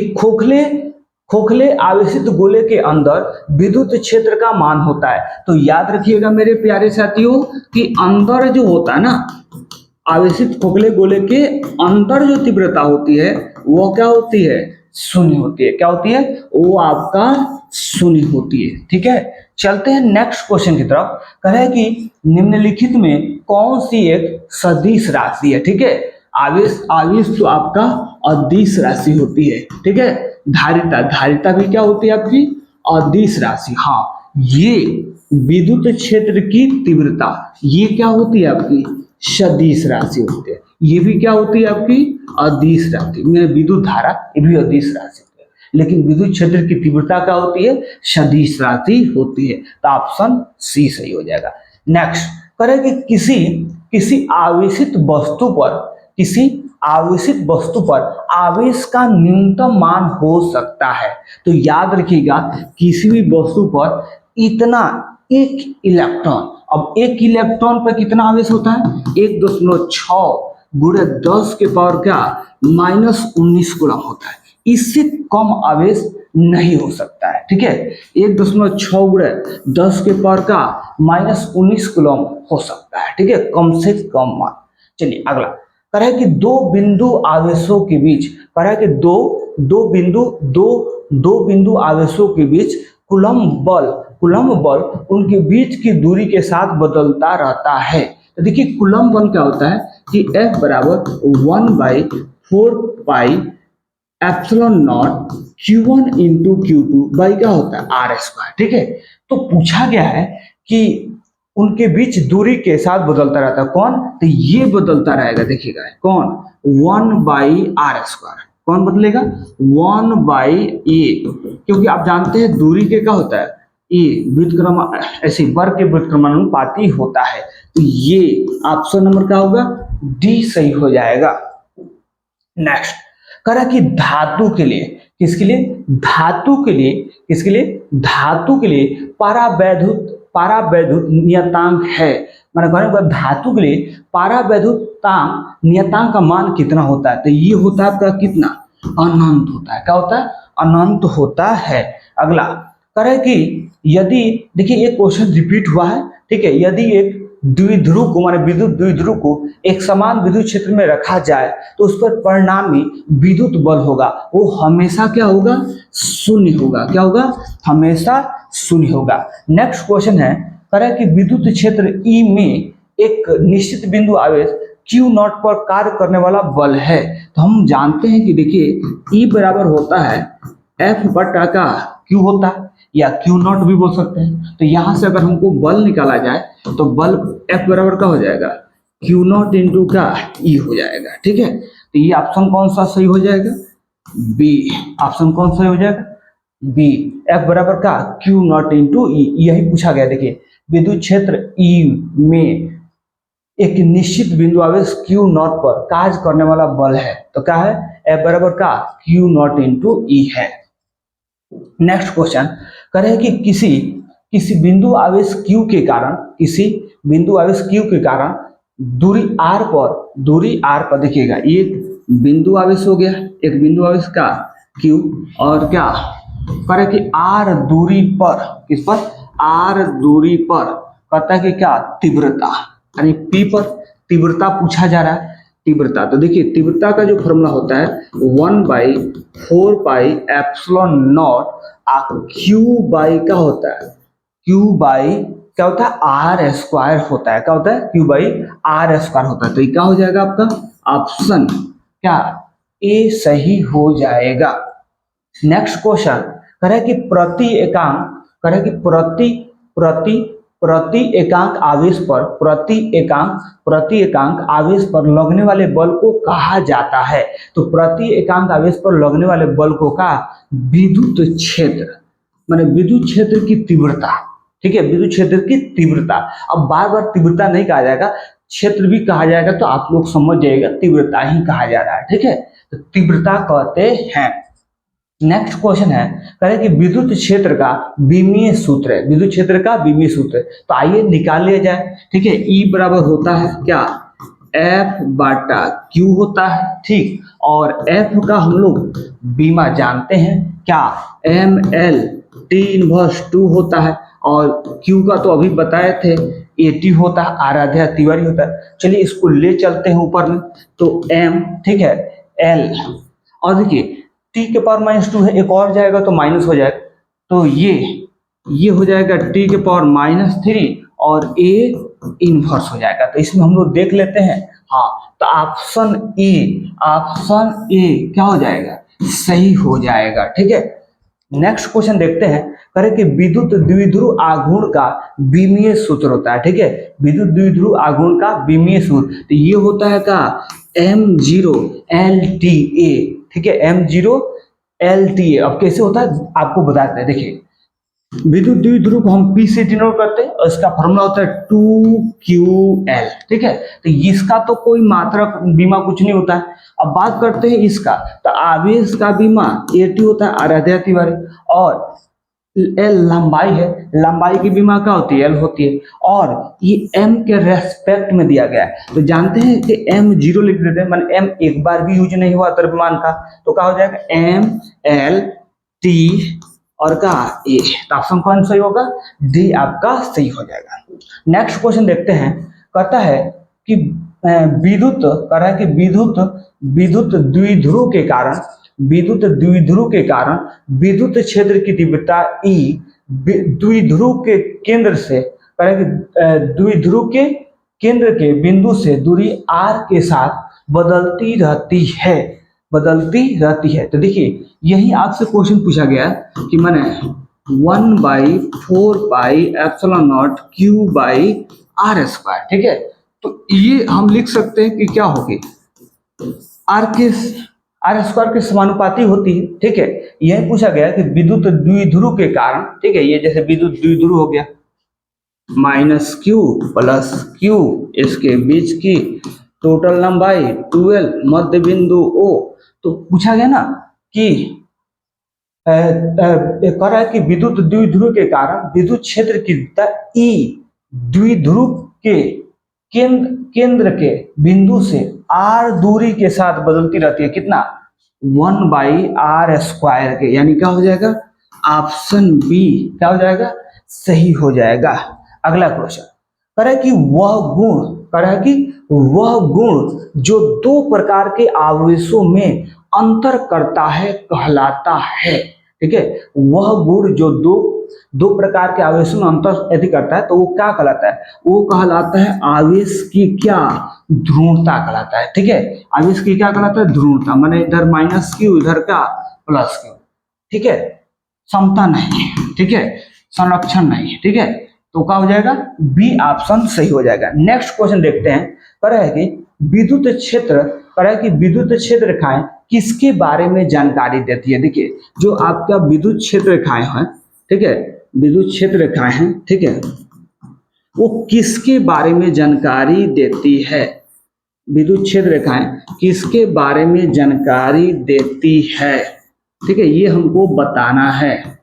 A: खोखले आवेशित गोले के अंदर विद्युत क्षेत्र का मान होता है, तो याद रखिएगा मेरे प्यारे साथियों कि अंदर जो होता है ना आवेशित खोखले गोले के अंदर जो तीव्रता होती है वो क्या होती है शून्य होती है, क्या होती है वो आपका शून्य होती है। ठीक है, चलते हैं नेक्स्ट क्वेश्चन की तरफ। कह रहे हैं कि निम्नलिखित में कौन सी एक सदिश राशि है। ठीक है, आवेश तो आपका अदिश राशि होती है। ठीक है, धारिता भी क्या होती है आपकी अदिश राशि। हाँ, ये विद्युत क्षेत्र की तीव्रता ये क्या होती है आपकी सदिश राशि होती है, ये भी क्या होती है आपकी अदिश राशि। विद्युत धारा ये भी अदिश राशि होती है, लेकिन विद्युत क्षेत्र की तीव्रता क्या होती है सदिश राशि होती है, तो ऑप्शन सी सही हो जाएगा। नेक्स्ट करें कि किसी आवेशित वस्तु पर आवेश का न्यूनतम मान हो सकता है, तो याद रखिएगा किसी भी वस्तु पर इतना एक इलेक्ट्रॉन, अब एक इलेक्ट्रॉन पर कितना आवेश होता है 1.6 गुणे 10 के पावर क्या -19 कूलम होता है, इससे कम आवेश नहीं हो सकता है। ठीक है, 1.6 गुणे 10 के पावर का -19 कूलम हो सकता है। ठीक है, कम से कम मान। चलिए अगला कह रहा है कि दो बिंदु आवेशों के बीच, कह रहा है कि दो बिंदु आवेशों के बीच कूलम्ब बल उनके बीच की दूरी के साथ बदलता रहता है। तो देखिए कूलम्ब बल क्या होता है कि F बराबर 1/4 pi epsilon not Q1 into Q2 by क्या होता है R²। ठीक है, तो पूछा गया है कि उनके बीच दूरी के साथ बदलता रहता है कौन, तो ये बदलता रहेगा, देखिएगा कौन 1/r², कौन बदलेगा 1/a, क्योंकि आप जानते हैं दूरी के क्या होता है ये व्युत्क्रम ऐसे वर्ग के व्युत्क्रमानुपाती होता है, तो ये ऑप्शन नंबर क्या होगा डी सही हो जाएगा। नेक्स्ट कह रहा कि धातु के लिए किसके लिए? धातु के लिए। किसके लिए? धातु के लिए पारावैद्युत नियतांक है। मैंने कहा धातु के लिए पारावैद्युतांक नियतांक का मान कितना होता है? तो ये होता है आपका कितना? अनंत होता है। क्या होता है? अनंत होता है। अगला कह रहे कि यदि, देखिए ये क्वेश्चन रिपीट हुआ है, ठीक है। यदि एक द्विध्रुव को, माने विद्युत द्विध्रुव को एक समान विद्युत क्षेत्र में रखा जाए तो उस पर परिणामी विद्युत बल होगा, वो हमेशा क्या होगा? शून्य होगा। क्या होगा? हमेशा शून्य होगा। नेक्स्ट क्वेश्चन है, कह रहा है कि विद्युत क्षेत्र ई में एक निश्चित बिंदु आवेश Q नॉट पर कार्य करने वाला बल है। तो हम जानते हैं कि देखिए E बराबर होता है F बटा का Q होता है, या Q नॉट भी बोल सकते हैं। तो यहां से अगर हमको बल निकाला जाए तो बल F बराबर का हो जाएगा Q नॉट इंटू का E हो जाएगा। ठीक है, तो ये ऑप्शन कौन सा सही हो जाएगा? बी। ऑप्शन कौन सा हो जाएगा? बी। F बराबर का Q नॉट इंटू E, यही पूछा गया। देखिए विद्युत क्षेत्र E में एक निश्चित बिंदु आवेश Q नॉट पर कार्य करने वाला बल है, तो क्या है? F बराबर का Q नॉट इंटू E है। नेक्स्ट क्वेश्चन कह रहे हैं कि किसी बिंदु आवेश Q के कारण, किसी बिंदु आवेश Q के कारण दूरी R पर देखिएगा, एक बिंदु आवेश हो गया, एक बिंदु आवेश का Q, और क्या कह रहे कि R दूरी पर, किस पर? R दूरी पर कहता है कि क्या? तीव्रता, यानी P पर तीव्रता पूछा जा रहा है। तीव्रता, तो देखिए तीव्रता का जो फॉर्मूला होता है 1/4 एप्सिलॉन नॉट Q बाई क्या होता है? Q बाई क्या होता है? R स्क्वायर होता है। क्या होता है? Q बाई R स्क्वायर होता है। तो ये क्या हो जाएगा आपका? ऑप्शन क्या? ए सही हो जाएगा। नेक्स्ट क्वेश्चन कह रहे कि प्रति एकांक आवेश पर लगने वाले बल को कहा जाता है। तो प्रति एकांक आवेश पर लगने वाले बल को कहा विद्युत क्षेत्र, माने विद्युत क्षेत्र की तीव्रता। ठीक है, विद्युत क्षेत्र की तीव्रता। अब बार बार तीव्रता नहीं कहा जाएगा, क्षेत्र भी कहा जाएगा, तो आप लोग समझ जाइएगा तीव्रता ही कहा जा रहा है। ठीक है, तो तीव्रता कहते हैं। नेक्स्ट क्वेश्चन है, कह रहे कि विद्युत क्षेत्र का विमीय सूत्र है। विद्युत क्षेत्र का विमीय सूत्र है, तो आइए निकाल लिया जाए। ठीक है, E बराबर होता है क्या? F बटा Q होता है। ठीक, और F का हम लोग बीमा जानते हैं क्या? ML T इनवर्स 2 होता है, और Q का तो अभी बताए थे 80 होता है, आराध्या तिवारी होता है। चलिए इसको ले चलते हैं ऊपर में, तो M, ठीक है, L, और देखिए T के पावर -2 है, एक और जाएगा तो माइनस हो जाएगा, तो ये हो जाएगा T के पावर -3 और A इनवर्स हो जाएगा। तो इसमें हम लोग देख लेते हैं। हाँ, तो ऑप्शन ए क्या हो जाएगा? सही हो जाएगा। ठीक है, नेक्स्ट क्वेश्चन देखते हैं। करें कि विद्युत द्विध्रुव आघूर्ण का विमीय सूत्र होता है। ठीक है, विद्युत द्विध्रुव आघूर्ण का विमीय सूत्र, तो ये होता है का M0 LTA। ठीक है, M0 LTA। अब कैसे होता है आपको बताते हैं। देखिए विद्युत द्विध्रुव को हम P से डिनोट करते हैं, और इसका फॉर्मूला होता है 2QL। ठीक है, तो इसका तो कोई मात्रक बीमा कुछ नहीं होता है। अब बात करते हैं इसका, तो आवेश का बीमा AT होता है, आराध्या तिवारी, और L लंबाई है, लंबाई की बीमा क्या होती है? L होती है, और ये M के रेस्पेक्ट में दिया गया है। तो जानते हैं कि M0 लिख देते हैं, मान M एक बार भी यूज नहीं हुआ द्रव्यमान का, तो क्या हो जाएगा? MLT और का A। तो ऑप्शन कौन सही होगा? डी आपका सही हो जाएगा। नेक्स्ट क्वेश्चन देखते हैं। कहता है कि विद्युत द्विध्रुव के कारण विद्युत क्षेत्र की तीव्रता E द्विध्रुव के केंद्र से, द्विध्रुव के केंद्र के बिंदु से दूरी R के साथ बदलती रहती है। तो देखिए यही आपसे क्वेश्चन पूछा गया कि मैंने 1/4 epsilon not Q by R square. ठीक है, तो ये हम लिख सकते हैं कि क्या होगी? R स्क्वायर के समानुपाती होती है। ठीक है, यही पूछा गया कि विद्युत द्विध्रुव के कारण, ठीक है, ये जैसे विद्युत द्विध्रुव हो गया, -Q + Q, इसके बीच की टोटल लंबाई 12, मध्य बिंदु O। तो पूछा गया ना कि कह रहा है कि विद्युत द्विध्रुव के कारण विद्युत क्षेत्र की दिशा ई द्विध्रुव के केंद्र के बिंदु से r दूरी के साथ बदलती रहती है। कितना? 1/r² के, यानी क्या हो जाएगा? ऑप्शन बी क्या हो जाएगा? सही हो जाएगा। अगला क्वेश्चन कह रहा है कि वह गुण जो दो प्रकार के आवेशों में अंतर करता है कहलाता है। ठीक है, वह गुण जो दो प्रकार के आवेशों में अंतर यदि करता है तो वो क्या कहलाता है? वो कहलाता है आवेश की क्या? ध्रुवता कहलाता है। ठीक है, आवेश की क्या कहलाता है? ध्रुवता, माने इधर -q इधर का +q। ठीक है, समता नहीं है। ठीक है, संरक्षण नहीं है। ठीक है, तो क्या हो जाएगा? बी ऑप्शन सही हो जाएगा। नेक्स्ट क्वेश्चन देखते हैं। कह रहा है कि विद्युत क्षेत्र रेखाएं किसके बारे में जानकारी देती है? देखिए, जो आपका विद्युत क्षेत्र रेखाएं हैं, ठीक है, विद्युत क्षेत्र रेखाएं हैं, ठीक है, वो किसके बारे में जानकारी देती है? विद्युत क्षेत्र रेखाएं किसके बारे में जानकारी देती है? ठीक है, ये हमको बताना है।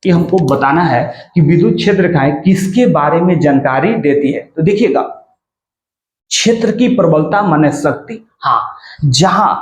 A: कि हमको बताना है कि विद्युत क्षेत्र रेखाएं किसके बारे में जानकारी देती है। तो देखिएगा, क्षेत्र की प्रबलता माने शक्ति, हाँ, जहां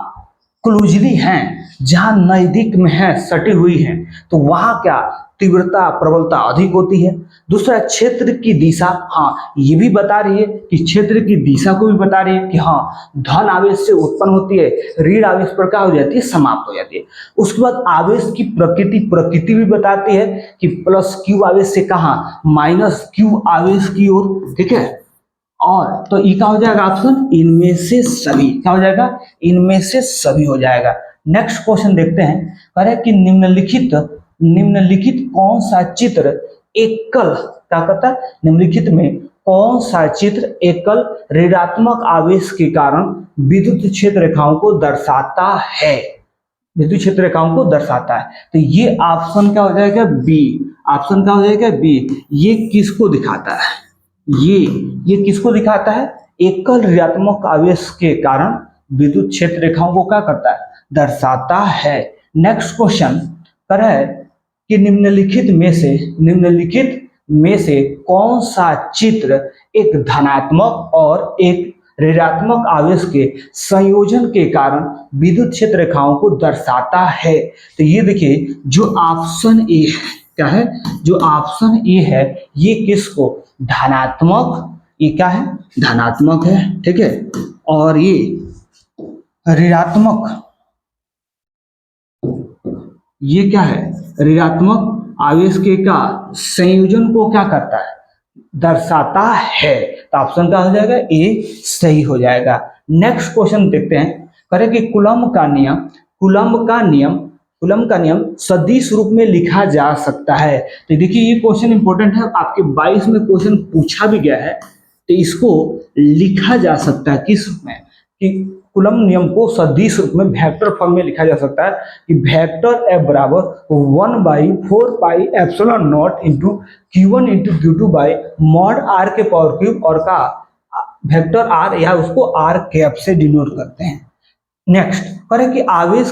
A: क्लोजली हैं, जहां नजदीक में है, सटी हुई है, तो वहां क्या तीव्रता प्रबलता अधिक होती है। दूसरा, क्षेत्र की दिशा, हाँ, ये भी बता रही है कि क्षेत्र की दिशा को भी बता रही है कि हाँ, धन आवेश से उत्पन्न होती है, ऋण आवेश पर क्या हो जाती है? समाप्त हो जाती है। उसके बाद आवेश की प्रकृति भी बताती है कि +q आवेश से कहाँ -q आवेश की ओर। ठीक है, और तो ये क्या हो जाएगा? ऑप्शन इनमें से सभी। क्या हो जाएगा? इनमें से सभी हो जाएगा। नेक्स्ट क्वेश्चन देखते हैं। कह रहे हैं कि निम्नलिखित कौन सा चित्र एकल, क्या कहता है? निम्नलिखित में कौन सा चित्र एकल ऋणात्मक आवेश के कारण विद्युत क्षेत्र रेखाओं को दर्शाता है? विद्युत क्षेत्र रेखाओं को दर्शाता है। तो ये ऑप्शन क्या हो जाएगा? बी। ऑप्शन क्या हो जाएगा? बी। ये किसको दिखाता है? ये किसको दिखाता है? एकल ऋणात्मक आवेश के कारण विद्युत क्षेत्र रेखाओं को क्या करता है? दर्शाता है। नेक्स्ट क्वेश्चन कर है कि निम्नलिखित में से कौन सा चित्र एक धनात्मक और एक ऋणात्मक आवेश के संयोजन के कारण विद्युत क्षेत्र रेखाओं को दर्शाता है? तो ये देखिए, जो ऑप्शन ए है, क्या है? जो ऑप्शन ए है, ये किसको? धनात्मक, ये क्या है? धनात्मक है। ठीक है, और ये ऋणात्मक, ये क्या है? ऋणात्मक आवेश के का संयोजन को क्या करता है? दर्शाता है। तो ऑप्शन क्या हो जाएगा? ए सही हो जाएगा। नेक्स्ट क्वेश्चन देखते हैं। करें कि कूलम्ब का नियम सदिश रूप में लिखा जा सकता है। तो देखिए, ये क्वेश्चन इंपॉर्टेंट है, आपके 22 में क्वेश्चन पूछा भी गया है। तो इसको लिखा जा सकता है किस रूप में? कि कूलम्ब नियम को सदिश रूप में वेक्टर फॉर्म में लिखा जा सकता है कि वेक्टर F बराबर 1/4πε0 into Q1 into Q2 by mod R के पावर क्यूब, और का वेक्टर R या उसको R कैप से डिनोट करते हैं। नेक्स्ट करें कि आवेश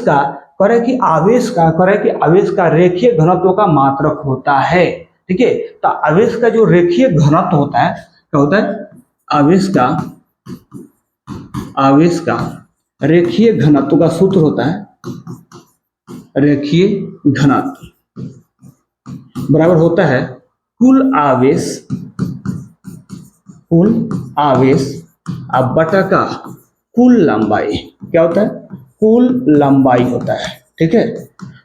A: का रेखीय घनत्व का मात्रक होता है। ठीक है, तो आवेश का जो रेखीय घनत्व होता है, क्या होता है? आवेश का रेखीय घनत्व का सूत्र होता है, रेखीय घनत्व बराबर होता है कुल आवेश अब बटा का कुल लंबाई। क्या होता है? कुल लंबाई होता है। ठीक है,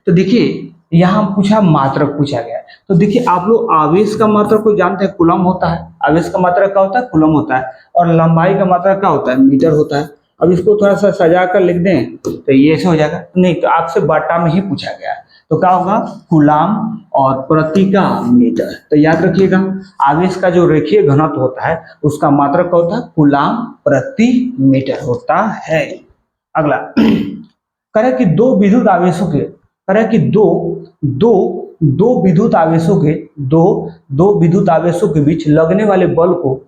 A: तो देखिए, यहाँ पूछा मात्रक पूछा गया है। तो देखिए, आप लोग आवेश का मात्रक को जानते हैं, कूलम्ब होता है। आवेश का मात्रक क्या होता है? कूलम्ब होता है। और लंबाई का मात्रक क्या होता है? मीटर होता है। अब इसको थोड़ा सा सजा कर लिख दें तो ये ऐसे हो जाएगा। नहीं, तो आपसे बाटा में ही पूछा गया है, तो क्या होगा? कूलम्ब और प्रति का मीटर। तो याद रखिएगा, आवेश का जो रेखीय घनत्व होता है उसका मात्रक क्या होता है? कूलम्ब प्रति मीटर होता है। अगला करें कि दो दो विद्युत आवेशों के दो विद्युत आवेशों के बीच लगने वाले बल को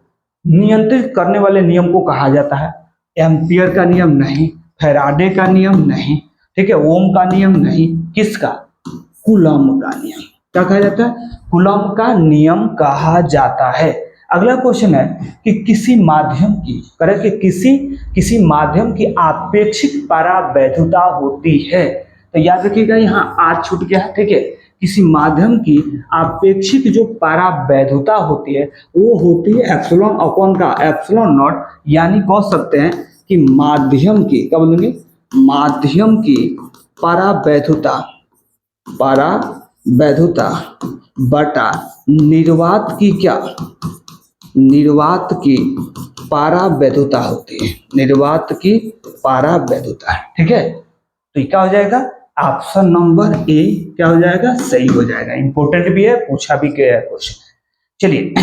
A: नियंत्रित करने वाले नियम को कहा जाता है एम्पियर का नियम नहीं, फैराडे का नियम नहीं, ठीक है, ओम का नियम नहीं, किसका? कूलम्ब का नियम। क्या कहा जाता है? कूलम्ब का नियम कहा जाता है। अगला क्वेश्चन है कि किसी माध्यम की करें कि किसी माध्यम की आपेक्षिक परावैधुता होती है। तो याद रखिएगा यहाँ आज छूट गया है, ठीक है। किसी माध्यम की आपेक्षिक जो परावैधुता होती है वो होती है एप्सिलॉन अपॉन का एप्सिलॉन नॉट, यानी कह सकते हैं कि माध्यम की, क्या बोलेंगे, माध्यम की परावैधुता बटा निर्वात की क्या, निर्वात की परावैधुता होती है, निर्वात की परावैधुता, ठीक है। तो क्या हो जाएगा? ऑप्शन नंबर ए क्या हो जाएगा? सही हो जाएगा। इंपॉर्टेंट भी है, पूछा भी गया है क्वेश्चन। चलिए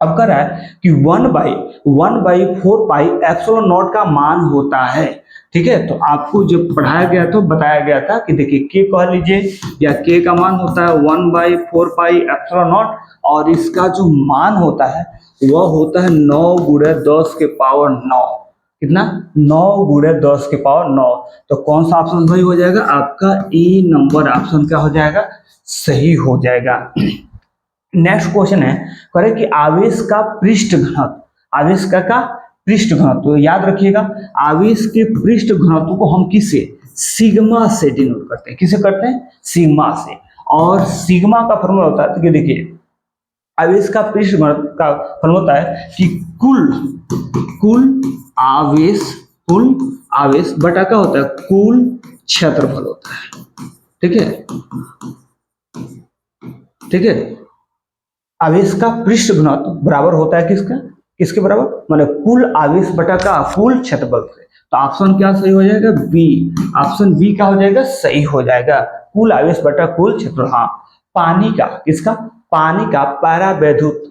A: अब कर रहा है कि 1/4 पाई एप्सिलॉन नॉट का मान होता है, ठीक है। तो आपको जब पढ़ाया गया था बताया गया था कि देखिए के कह लीजिए या के का मान होता है 1/4 पाई एप्सिलॉन नॉट, और इसका जो मान होता है वह होता है 9 गुणे 10 के पावर 9। कितना? 9 गुणे 10 के पावर 9। तो कौन सा ऑप्शन सही हो जाएगा? आपका ए नंबर ऑप्शन क्या हो जाएगा? सही हो जाएगा। नेक्स्ट क्वेश्चन है करें कि आवेश का पृष्ठ घनत्व, आवेश का पृष्ठ घनत्व, तो याद रखिएगा आवेश के पृष्ठ घनत्व को हम किससे? सिग्मा से डिनोट करते हैं। किसे करते हैं? सिग्मा से। और सिग्मा का फॉर्मूला होता है, तो देखिए आवेश का पृष्ठ घनत्व का फॉर्मूला होता है कि कुल आवेश बटा का होता है कुल क्षेत्रफल होता है, ठीक है, ठीक है। आवेश का पृष्ठ घनत्व बराबर होता है किसके बराबर? मतलब कुल आवेश बटा का कुल क्षेत्रफल से। तो ऑप्शन क्या सही हो जाएगा? बी। ऑप्शन बी क्या हो जाएगा? सही हो जाएगा, कुल आवेश बटा कुल क्षेत्रफल। हाँ, पानी का, किसका? पानी का परावैद्युत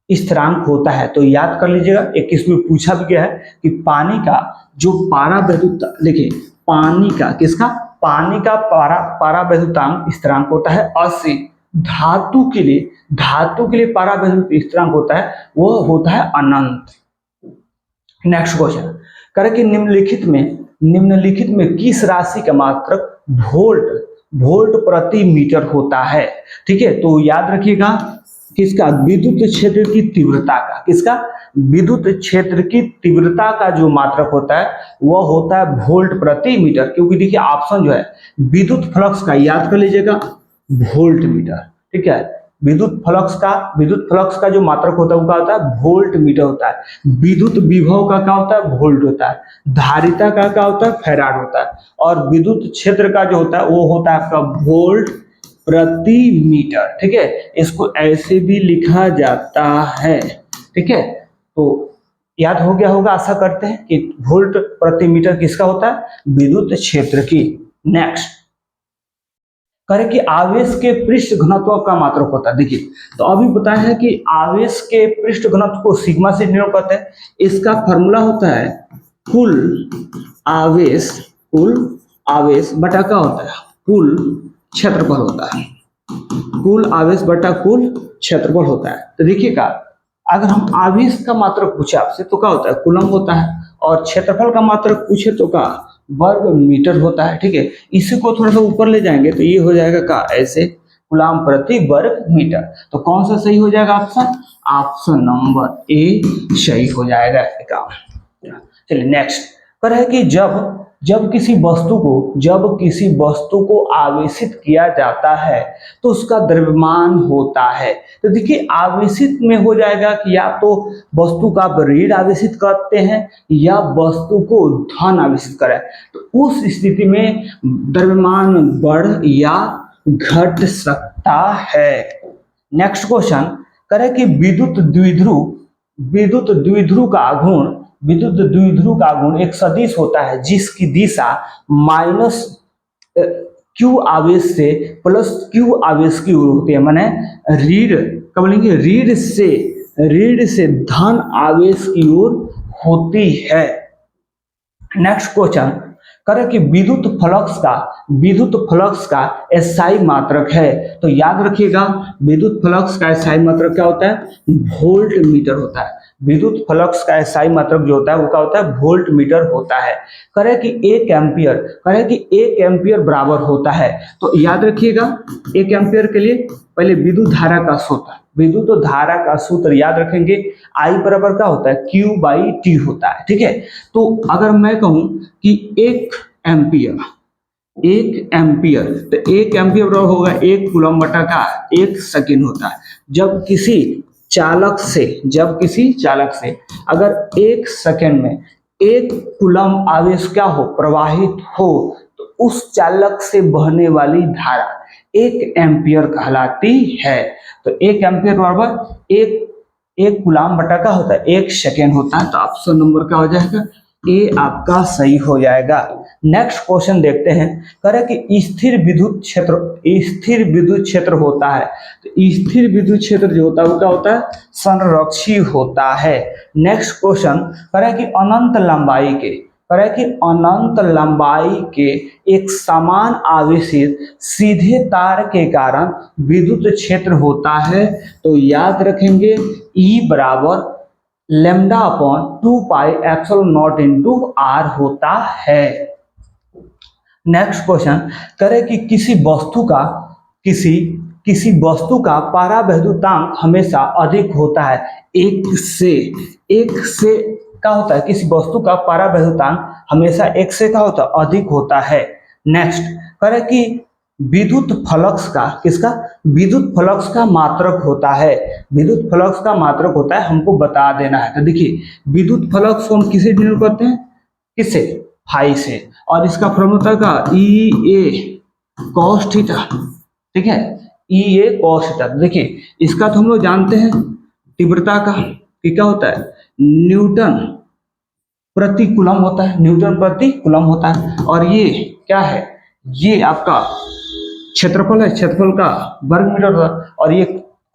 A: स्थिरांक होता है। तो याद कर लीजिएगा, एक इसमें पूछा भी गया है कि पानी का जो परावैद्युत, देखिए पानी का किसका? पानी का परावैद्युतांक स्थिरांक होता है 80। धातु के लिए परावैद्युत स्थिरांक होता है वो होता है अनंत। नेक्स्ट क्वेश्चन करें कि निम्नलिखित में किस राशि का मात्रक वोल्ट प्रति मीटर होता है, ठीक है। तो याद रखिएगा किसका? विद्युत क्षेत्र की तीव्रता का, किसका? विद्युत क्षेत्र की तीव्रता का जो मात्रक होता है वह होता है वोल्ट प्रति मीटर। क्योंकि देखिए ऑप्शन जो है विद्युत फ्लक्स का, याद कर लीजिएगा वोल्ट मीटर, ठीक है। विद्युत फ्लक्स का जो मात्रक होता है वो क्या होता है? वोल्ट मीटर होता है। विद्युत विभव का क्या होता है? वोल्ट होता है। धारिता का क्या होता है? फैराड होता है। और विद्युत क्षेत्र का जो होता है वो होता है आपका वोल्ट प्रति मीटर, ठीक है। इसको ऐसे भी लिखा जाता है, ठीक है। तो याद हो गया होगा, आशा करते हैं कि वोल्ट प्रति मीटर किसका होता है? विद्युत क्षेत्र की। नेक्स्ट करें कि आवेश के पृष्ठ घनत्व का मात्रक होता है। देखिए तो अभी बताया है कि आवेश के पृष्ठ घनत्व को सिग्मा से डिनोट करते हैं। इसका फॉर्मूला होता है कुल आवेश बटा का होता है कुल क्षेत्रफल होता है, कुल आवेश बटा कुल क्षेत्रफल होता है। तो देखिएगा अगर हम आवेश का मात्रक पूछे आपसे तो क्या होता है? कूलम होता है। और क्षेत्रफल का मात्रक पूछे तो क्या? वर्ग मीटर होता है, ठीक है। इसी को थोड़ा सा ऊपर ले जाएंगे तो ये हो जाएगा का ऐसे कूलम प्रति वर्ग मीटर। तो कौन सा सही हो जाएगा ऑप्शन? ऑप्शन नंबर ए सही हो जाएगा। चलिए नेक्स्ट पर है कि जब किसी वस्तु को आवेशित किया जाता है तो उसका द्रव्यमान होता है। तो देखिए आवेशित में हो जाएगा कि या तो वस्तु का आप ऋण आवेशित करते हैं या वस्तु को धन आवेशित करें, तो उस स्थिति में द्रव्यमान बढ़ या घट सकता है। नेक्स्ट क्वेश्चन करें कि विद्युत द्विध्रुव का गुण एक सदिश होता है जिसकी दिशा माइनस क्यू आवेश से प्लस क्यू आवेश की ओर होती है। माने ऋण से धन आवेश की ओर होती है। नेक्स्ट क्वेश्चन करें कि विद्युत फ्लक्स का विद्युत फ्लक्स का एसआई मात्रक है। तो याद रखिएगा विद्युत फ्लक्स का एसआई मात्रक क्या होता है, वोल्ट मीटर होता है। विद्युत फ्लक्स का एसआई मात्रक जो होता है वो क्या होता है, वोल्ट मीटर होता है। करें कि 1 एम्पियर बराबर होता है। तो याद रखिएगा 1 एम्पियर के लिए पहले विद्युत धारा का सूत्र, विद्युत धारा का सूत्र याद रखेंगे, आई बराबर क्या होता है, Q/T होता है। ठीक है, तो अगर मैं कहूं कि 1 एम्पियर तो 1 एम्पियर बराबर होगा 1 कूलम बटा का 1 सेकेंड होता है। जब किसी चालक से अगर 1 सेकेंड में 1 कूलम आवेश क्या हो, प्रवाहित हो, तो उस चालक से बहने वाली धारा 1 एम्पियर कहलाती है। तो 1 एम्पियर बराबर एक कूलम बटा का होता है 1 सेकेंड होता है। तो ऑप्शन नंबर क्या हो जाएगा, ए आपका सही हो जाएगा। नेक्स्ट क्वेश्चन देखते हैं, कह रहा है कि स्थिर विद्युत क्षेत्र होता है। तो स्थिर विद्युत क्षेत्र जो होता है वो क्या होता है, संरक्षी होता है। नेक्स्ट क्वेश्चन कह रहा है कि अनंत लंबाई के एक समान आवेशित सीधे तार के कारण विद्युत क्षेत्र होता है। तो याद रखेंगे E बराबर लैम्डा अपॉन 2πε0 इंटू R होता है। नेक्स्ट क्वेश्चन करें कि किसी वस्तु का परावैद्युतांक हमेशा अधिक होता है। एक से क्या होता है, किसी वस्तु का परावैद्युतांक हमेशा 1 से क्या होता है, अधिक होता है। नेक्स्ट करें कि विद्युत फ्लक्स का मात्रक होता है। विद्युत फ्लक्स का मात्रक होता है, हमको बता देना है। तो देखिए विद्युत फ्लक्स को हम किसे डिनोट करते हैं, किससे, फाई से, और इसका फॉर्मूला का EA cos थीटा। ठीक है, EA cos थीटा। देखिए इसका तो हम लोग जानते हैं तीव्रता का कि क्या होता है, न्यूटन प्रति कूलम होता है। और ये क्या है, ये आपका क्षेत्रफल है, क्षेत्रफल का वर्ग मीटर होता है। और ये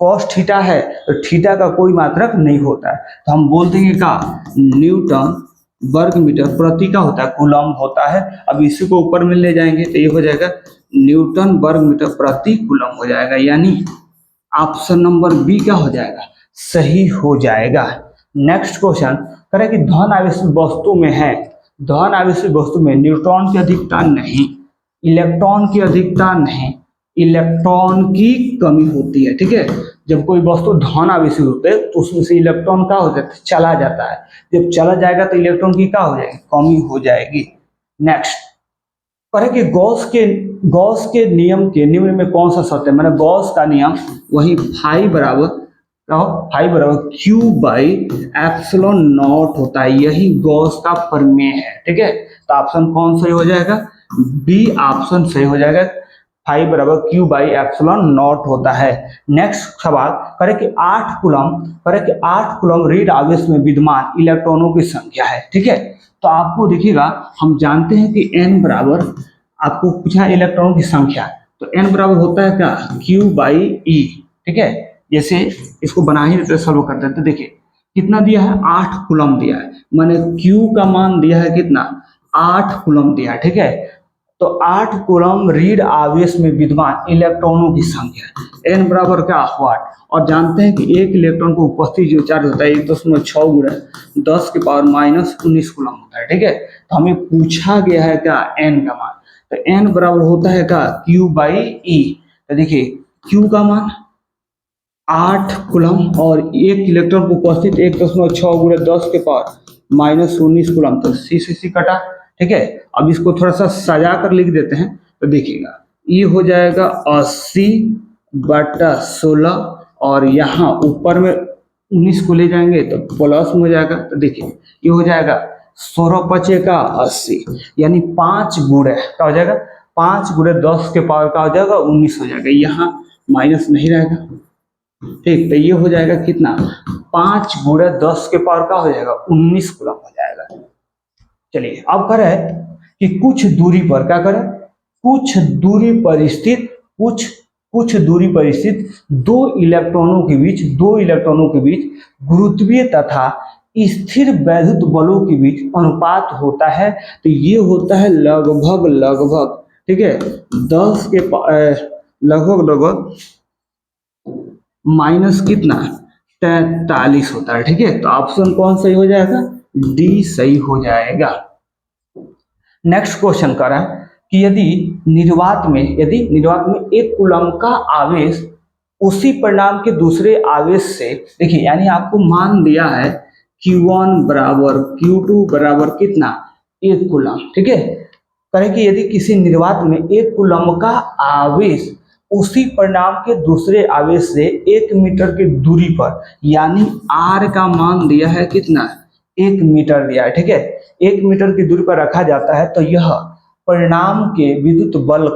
A: cos थीटा है, तो थीटा का कोई मात्रक नहीं होता है। तो हम बोल देंगे का न्यूटन वर्ग मीटर प्रति का होता है, कूलम होता है। अब इसी को ऊपर में ले जाएंगे तो ये हो जाएगा न्यूटन वर्ग मीटर प्रति कूलम हो जाएगा। यानी ऑप्शन नंबर बी क्या हो जाएगा, सही हो जाएगा। नेक्स्ट क्वेश्चन करें कि धन आवेशित वस्तु में न्यूट्रॉन की अधिकता नहीं, इलेक्ट्रॉन की अधिकता नहीं, इलेक्ट्रॉन की कमी होती है। ठीक है, जब कोई वस्तु धन आवेशित होते है तो उसमें से इलेक्ट्रॉन क्या हो जाता है, चला जाता है। जब चला जाएगा तो इलेक्ट्रॉन की क्या हो जाएगी, कमी हो जाएगी। नेक्स्ट करें कि गॉस के नियम के निम्न में कौन सा सत्य है, मैंने गॉस का नियम वही फाई बराबर Q/ε0 होता है, यही गॉस का प्रमेय है। ठीक है, तो ऑप्शन कौन सही हो जाएगा, बी ऑप्शन सही हो जाएगा, फाई बराबर Q/ε0 होता है। नेक्स्ट सवाल करें कि 8 कूलम रीड आवेश में विद्यमान इलेक्ट्रॉनों की संख्या है। ठीक है, तो आपको देखिएगा हम जानते हैं कि n बराबर, आपको पूछा इलेक्ट्रॉनों की संख्या, तो n बराबर होता है क्या, Q/E। ठीक है, जैसे इसको बना ही देते, सॉल्व कर देते। देखिए कितना दिया है, 8 कूलम दिया है, मैंने Q का मान दिया है कितना, 8 कूलम दिया है। ठीक है, तो 8 कूलम रीड आवेश में विद्यमान इलेक्ट्रॉनों की संख्या n बराबर क्या, 8। और जानते हैं कि एक इलेक्ट्रॉन को उपस्थित जो चार्ज होता है 1.6 गुणा 10 की पावर -19 कूलम होता है। ठीक है, तो हमें पूछा गया है क्या, n का मान, तो n बराबर होता है क्या, Q/E। तो देखिए Q का मान 8 कूलम और एक इलेक्ट्रॉन को उपस्थित 1.6 गुणा 10 के पावर -19 कूलम, तो C से C कटा। ठीक है, अब इसको थोड़ा सा सजा कर लिख देते हैं, तो देखिएगा ये हो जाएगा 80/16 और यहाँ ऊपर में 19 को ले जाएंगे तो प्लस में हो जाएगा। तो देखिए ये हो जाएगा 16×5 का 80, यानी 5 गुणे क्या हो जाएगा, 5 गुणे 10 के पावर का हो जाएगा 19 हो जाएगा, यहाँ माइनस नहीं रहेगा। ठीक, तो ये हो जाएगा कितना, 5 गुणे 10 के पावर का हो जाएगा 19 कूलम हो जाएगा। चलिए अब करें कि कुछ दूरी पर क्या करें, कुछ दूरी पर स्थित दो इलेक्ट्रॉनों के बीच गुरुत्वीय तथा स्थिर वैद्युत बलों के बीच अनुपात होता है। तो ये होता है लगभग। ठीक है, 10 के लगभग लगभग माइनस कितना 43 होता है। ठीक है, तो ऑप्शन कौन सही हो जाएगा, डी सही हो जाएगा। नेक्स्ट क्वेश्चन कर रहा है कि यदि निर्वात में एक कूलम का आवेश उसी परिणाम के दूसरे आवेश से, देखिए यानी आपको मान दिया है Q1 बराबर Q2 बराबर कितना 1 कूलम। ठीक है, करें कि यदि किसी निर्वात में 1 कूलम का आवेश उसी परिणाम के दूसरे आवेश से 1 मीटर की दूरी पर, यानी R का मान दिया है कितना 1 मीटर दिया है। ठीक है, 1 मीटर की दूरी पर रखा जाता है तो यह परिणाम के विद्युत बल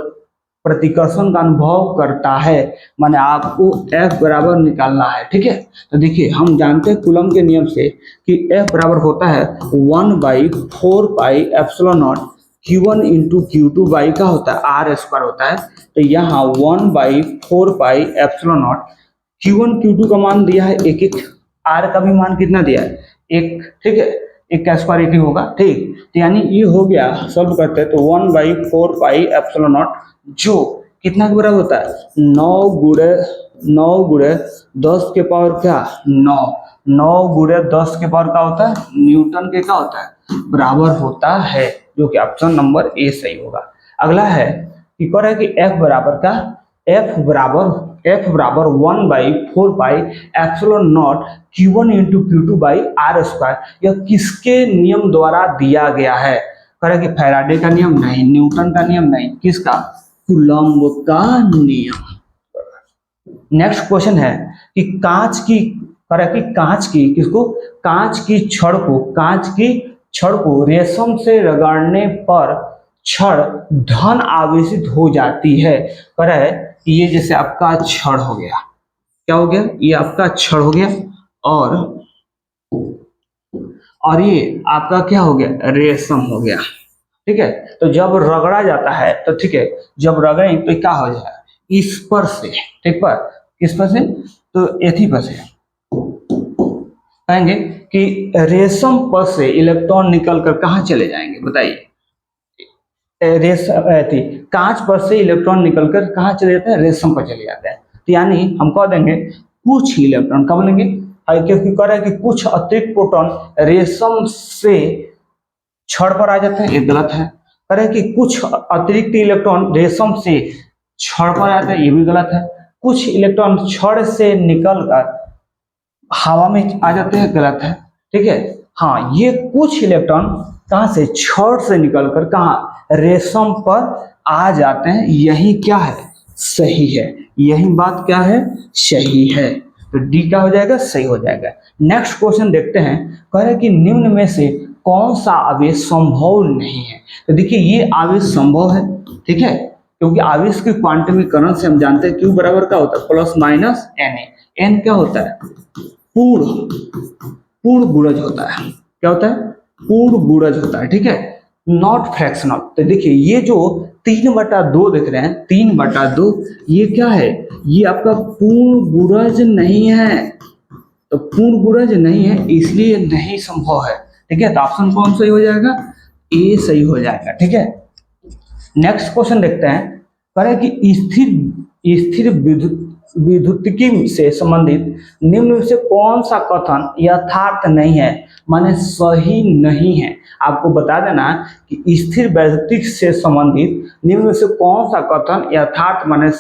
A: प्रतिकर्षण का अनुभव करता है। माने आपको F बराबर निकालना है। ठीक है, तो देखिए हम जानते हैं कूलम के नियम से कि F बराबर होता है 1/4 pi epsilon not Q1 into Q2 by का होता है R स्क्वायर होता है। तो यहाँ 1/4 pi epsilon not Q1 Q2 का मान दिया है एक, R का भी मान कितना दिया है 1। ठीक है, 1 का स्क्वायर 1 ही होगा। ठीक, तो यानी ये हो गया, सॉल्व करते हैं तो 1/4 पाई एप्सिलॉन नॉट जो कितना के बराबर होता है 9 गुणे 10 के पावर क्या 9 गुणे 10 के पावर का होता है न्यूटन के क्या होता है बराबर होता है, जो कि ऑप्शन नंबर ए सही होगा। अगला है कि कह रहा है कि F बराबर 1/4 pi epsilon not Q1 into Q2 by R square, यह किसके नियम द्वारा दिया गया है। कह रहा है कि फैराडे का नियम नहीं, न्यूटन का नियम नहीं, किसका कूलम्ब का नियम। नेक्स्ट क्वेश्चन है कि कांच की छड़ को रेशम से रगड़ने पर छड़ धन आवेशित हो जाती है। कह रहा है कि ये जैसे आपका छड़ हो गया, क्या हो गया, ये आपका छड़ हो गया और ये आपका क्या हो गया रेशम हो गया। ठीक है, तो जब रगड़ा जाता है तो ठीक है, जब रगड़ें तो क्या हो जाएगा इस पर से, ठीक पर किस पर से, तो एथी पर से कहेंगे कि रेशम पर से इलेक्ट्रॉन निकल कर कहाँ चले जाएंगे बताइए, कांच पर से इलेक्ट्रॉन निकलकर कहाँ चले जाते हैं रेशम पर चले जाते हैं। तो यानी हम कह देंगे कुछ इलेक्ट्रॉन कब लेंगे, क्योंकि कह रहा है कि कुछ अतिरिक्त प्रोटॉन रेशम से छड़ पर आ जाते हैं, ये गलत है। कह रहे हैं कि कुछ अतिरिक्त इलेक्ट्रॉन रेशम से छड़ पर आते हैं, ये भी गलत है। कुछ इलेक्ट्रॉन छड़ से निकलकर हवा में आ जाते हैं, गलत है। ठीक है, हाँ ये कुछ इलेक्ट्रॉन कहाँ से छड़ से निकलकर कहाँ रेशम पर आ जाते हैं, यही क्या है सही है, यही बात क्या है सही है। तो डी क्या हो जाएगा सही हो जाएगा। नेक्स्ट क्वेश्चन देखते हैं, कह रहे हैं कि निम्न में से कौन सा आवेश संभव नहीं है। तो देखिए ये आवेश संभव है, ठीक है, क्योंकि आवेश के क्वांटमीकरण से हम जानते हैं Q बराबर क्या होता है प्लस माइनस Na। N क्या होता है पूर्ण गुणज होता है, क्या होता है पूर्ण गुणज होता है। ठीक है, नॉट फ्रैक्शनल। तो देखिए ये जो 3/2 देख रहे हैं 3/2 ये क्या है, ये आपका पूर्ण गुणज नहीं है। तो पूर्ण गुणज नहीं है इसलिए नहीं संभव है। ठीक है, तो ऑप्शन कौन सही हो जाएगा ए सही हो जाएगा। ठीक है, नेक्स्ट क्वेश्चन देखते हैं, कह रहे हैं कि स्थिर विद्युतिकी से संबंधित निम्न में से कौन सा कथन यथार्थ नहीं है, माने सही नहीं है। आपको बता देना कि स्थिर वैद्युतिक से संबंधित निम्न में से कौन सा कथन यथार्थ माने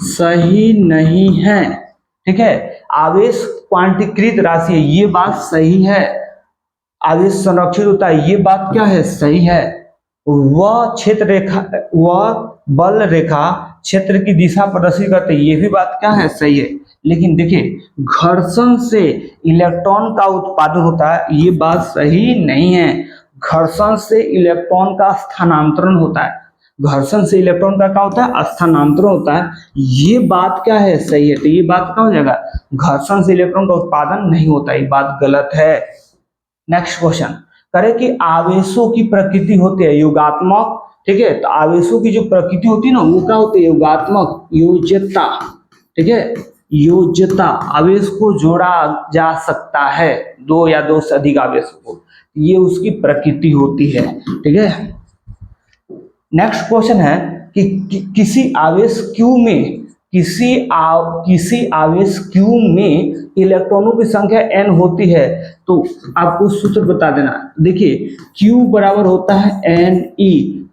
A: सही नहीं है। ठीक है, आवेश क्वांटीकृत राशि है, ये बात सही है। आवेश संरक्षित होता है, ये बात क्या है सही है। वह बल रेखा क्षेत्र की दिशा प्रदर्शित करते, ये भी बात क्या है सही है। लेकिन देखिए घर्षण से इलेक्ट्रॉन का उत्पादन होता है, ये बात सही नहीं है। घर्षण से इलेक्ट्रॉन का स्थानांतरण होता है, घर्षण से इलेक्ट्रॉन का क्या होता है स्थानांतरण होता है, ये बात क्या है सही है। तो ये बात क्या हो जाएगा घर्षण से इलेक्ट्रॉन का उत्पादन नहीं होता, ये बात गलत है। नेक्स्ट क्वेश्चन करें कि आवेशों की प्रकृति होती है योगात्मक। ठीक है, तो आवेशों की जो प्रकृति होती है ना वो क्या होती है योगात्मक, योज्यता। ठीक है, योज्यता, आवेश को जोड़ा जा सकता है, 2 या 2 से अधिक आवेशों को, ये उसकी प्रकृति होती है। ठीक है, नेक्स्ट क्वेश्चन है कि किसी आवेश Q में किसी आवेश Q में इलेक्ट्रॉनों की संख्या n होती है, तो आपको सूत्र बता देना। देखिए Q बराबर होता है Ne,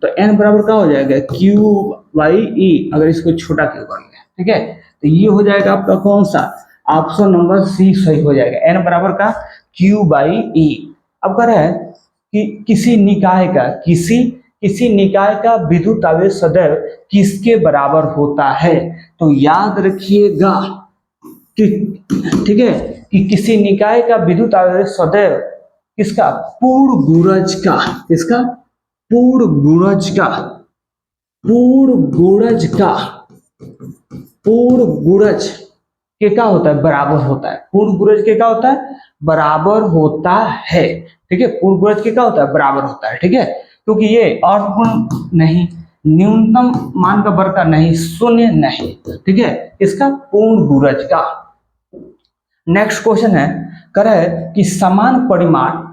A: तो n बराबर क्या हो जाएगा Q/E, अगर इसको छोटा Q कर लें, ठीक है, तो ये हो जाएगा आपका कौन सा, ऑप्शन नंबर सी सही हो जाएगा, n बराबर का Q/E। अब कह रहा है कि किसी निकाय का विद्युत आवेश सदैव किसके बराबर होता है, तो याद रखिएगा कि ठीक है कि किसी निकाय का विद्युत आवेश सदैव किसका, पूर्ण गुणज का, किसका, पूर्ण गुणज के क्या होता है, बराबर होता है। पूर्ण गुणज के क्या होता है, बराबर होता है, ठीक है, पूर्ण गुणज के क्या होता है, बराबर होता है, ठीक है, क्योंकि ये अर्धगुण नहीं, न्यूनतम मान का वर्ग का नहीं, शून्य नहीं, ठीक है, इसका पूर्ण गुणज का। नेक्स्ट क्वेश्चन है, करे कि समान परिमाण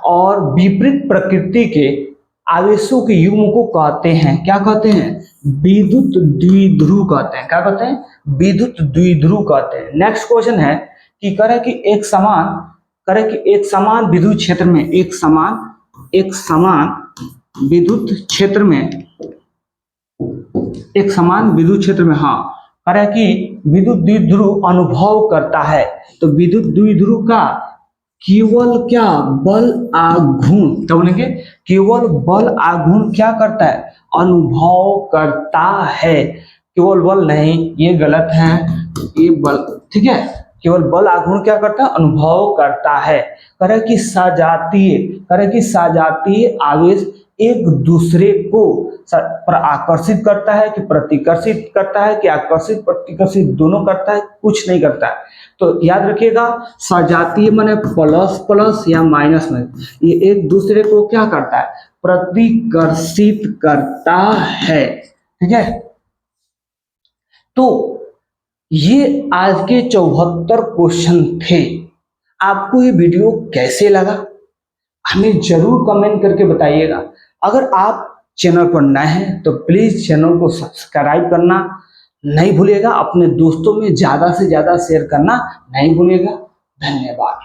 A: और विपरीत प्रकृति के आवेशों के युग्म को कहते हैं, क्या कहते हैं, विद्युत द्विध्रुव कहते हैं। क्या कहते हैं, विद्युत द्विध्रुव कहते हैं। नेक्स्ट क्वेश्चन है कि करे कि एक समान विद्युत क्षेत्र में हाँ, करे कि विद्युत द्विध्रुव अनुभव करता है, तो विद्युत द्विध्रुव का केवल क्या, बल आघूर्ण, क्या बोलेंगे, केवल बल आघूर्ण क्या करता है, अनुभव करता है, केवल बल नहीं, ये गलत है, ये बल, ठीक है, केवल बल आघूर्ण क्या करता है, अनुभव करता है। करे कि सजातीय आवेश एक दूसरे को आकर्षित करता है कि प्रतिकर्षित करता है, कि आकर्षित प्रतिकर्षित दोनों करता है, कुछ नहीं करता है। तो याद रखिएगा, सजातीय माने प्लस प्लस या माइनस में, ये एक दूसरे को क्या करता है, प्रतिकर्षित करता है, ठीक है। तो ये आज के 74 क्वेश्चन थे। आपको ये वीडियो कैसे लगा हमें जरूर कमेंट करके बताइएगा। अगर आप चैनल पर नए हैं तो प्लीज चैनल को सब्सक्राइब करना नहीं भूलिएगा, अपने दोस्तों में ज्यादा से ज्यादा शेयर करना नहीं भूलिएगा। धन्यवाद।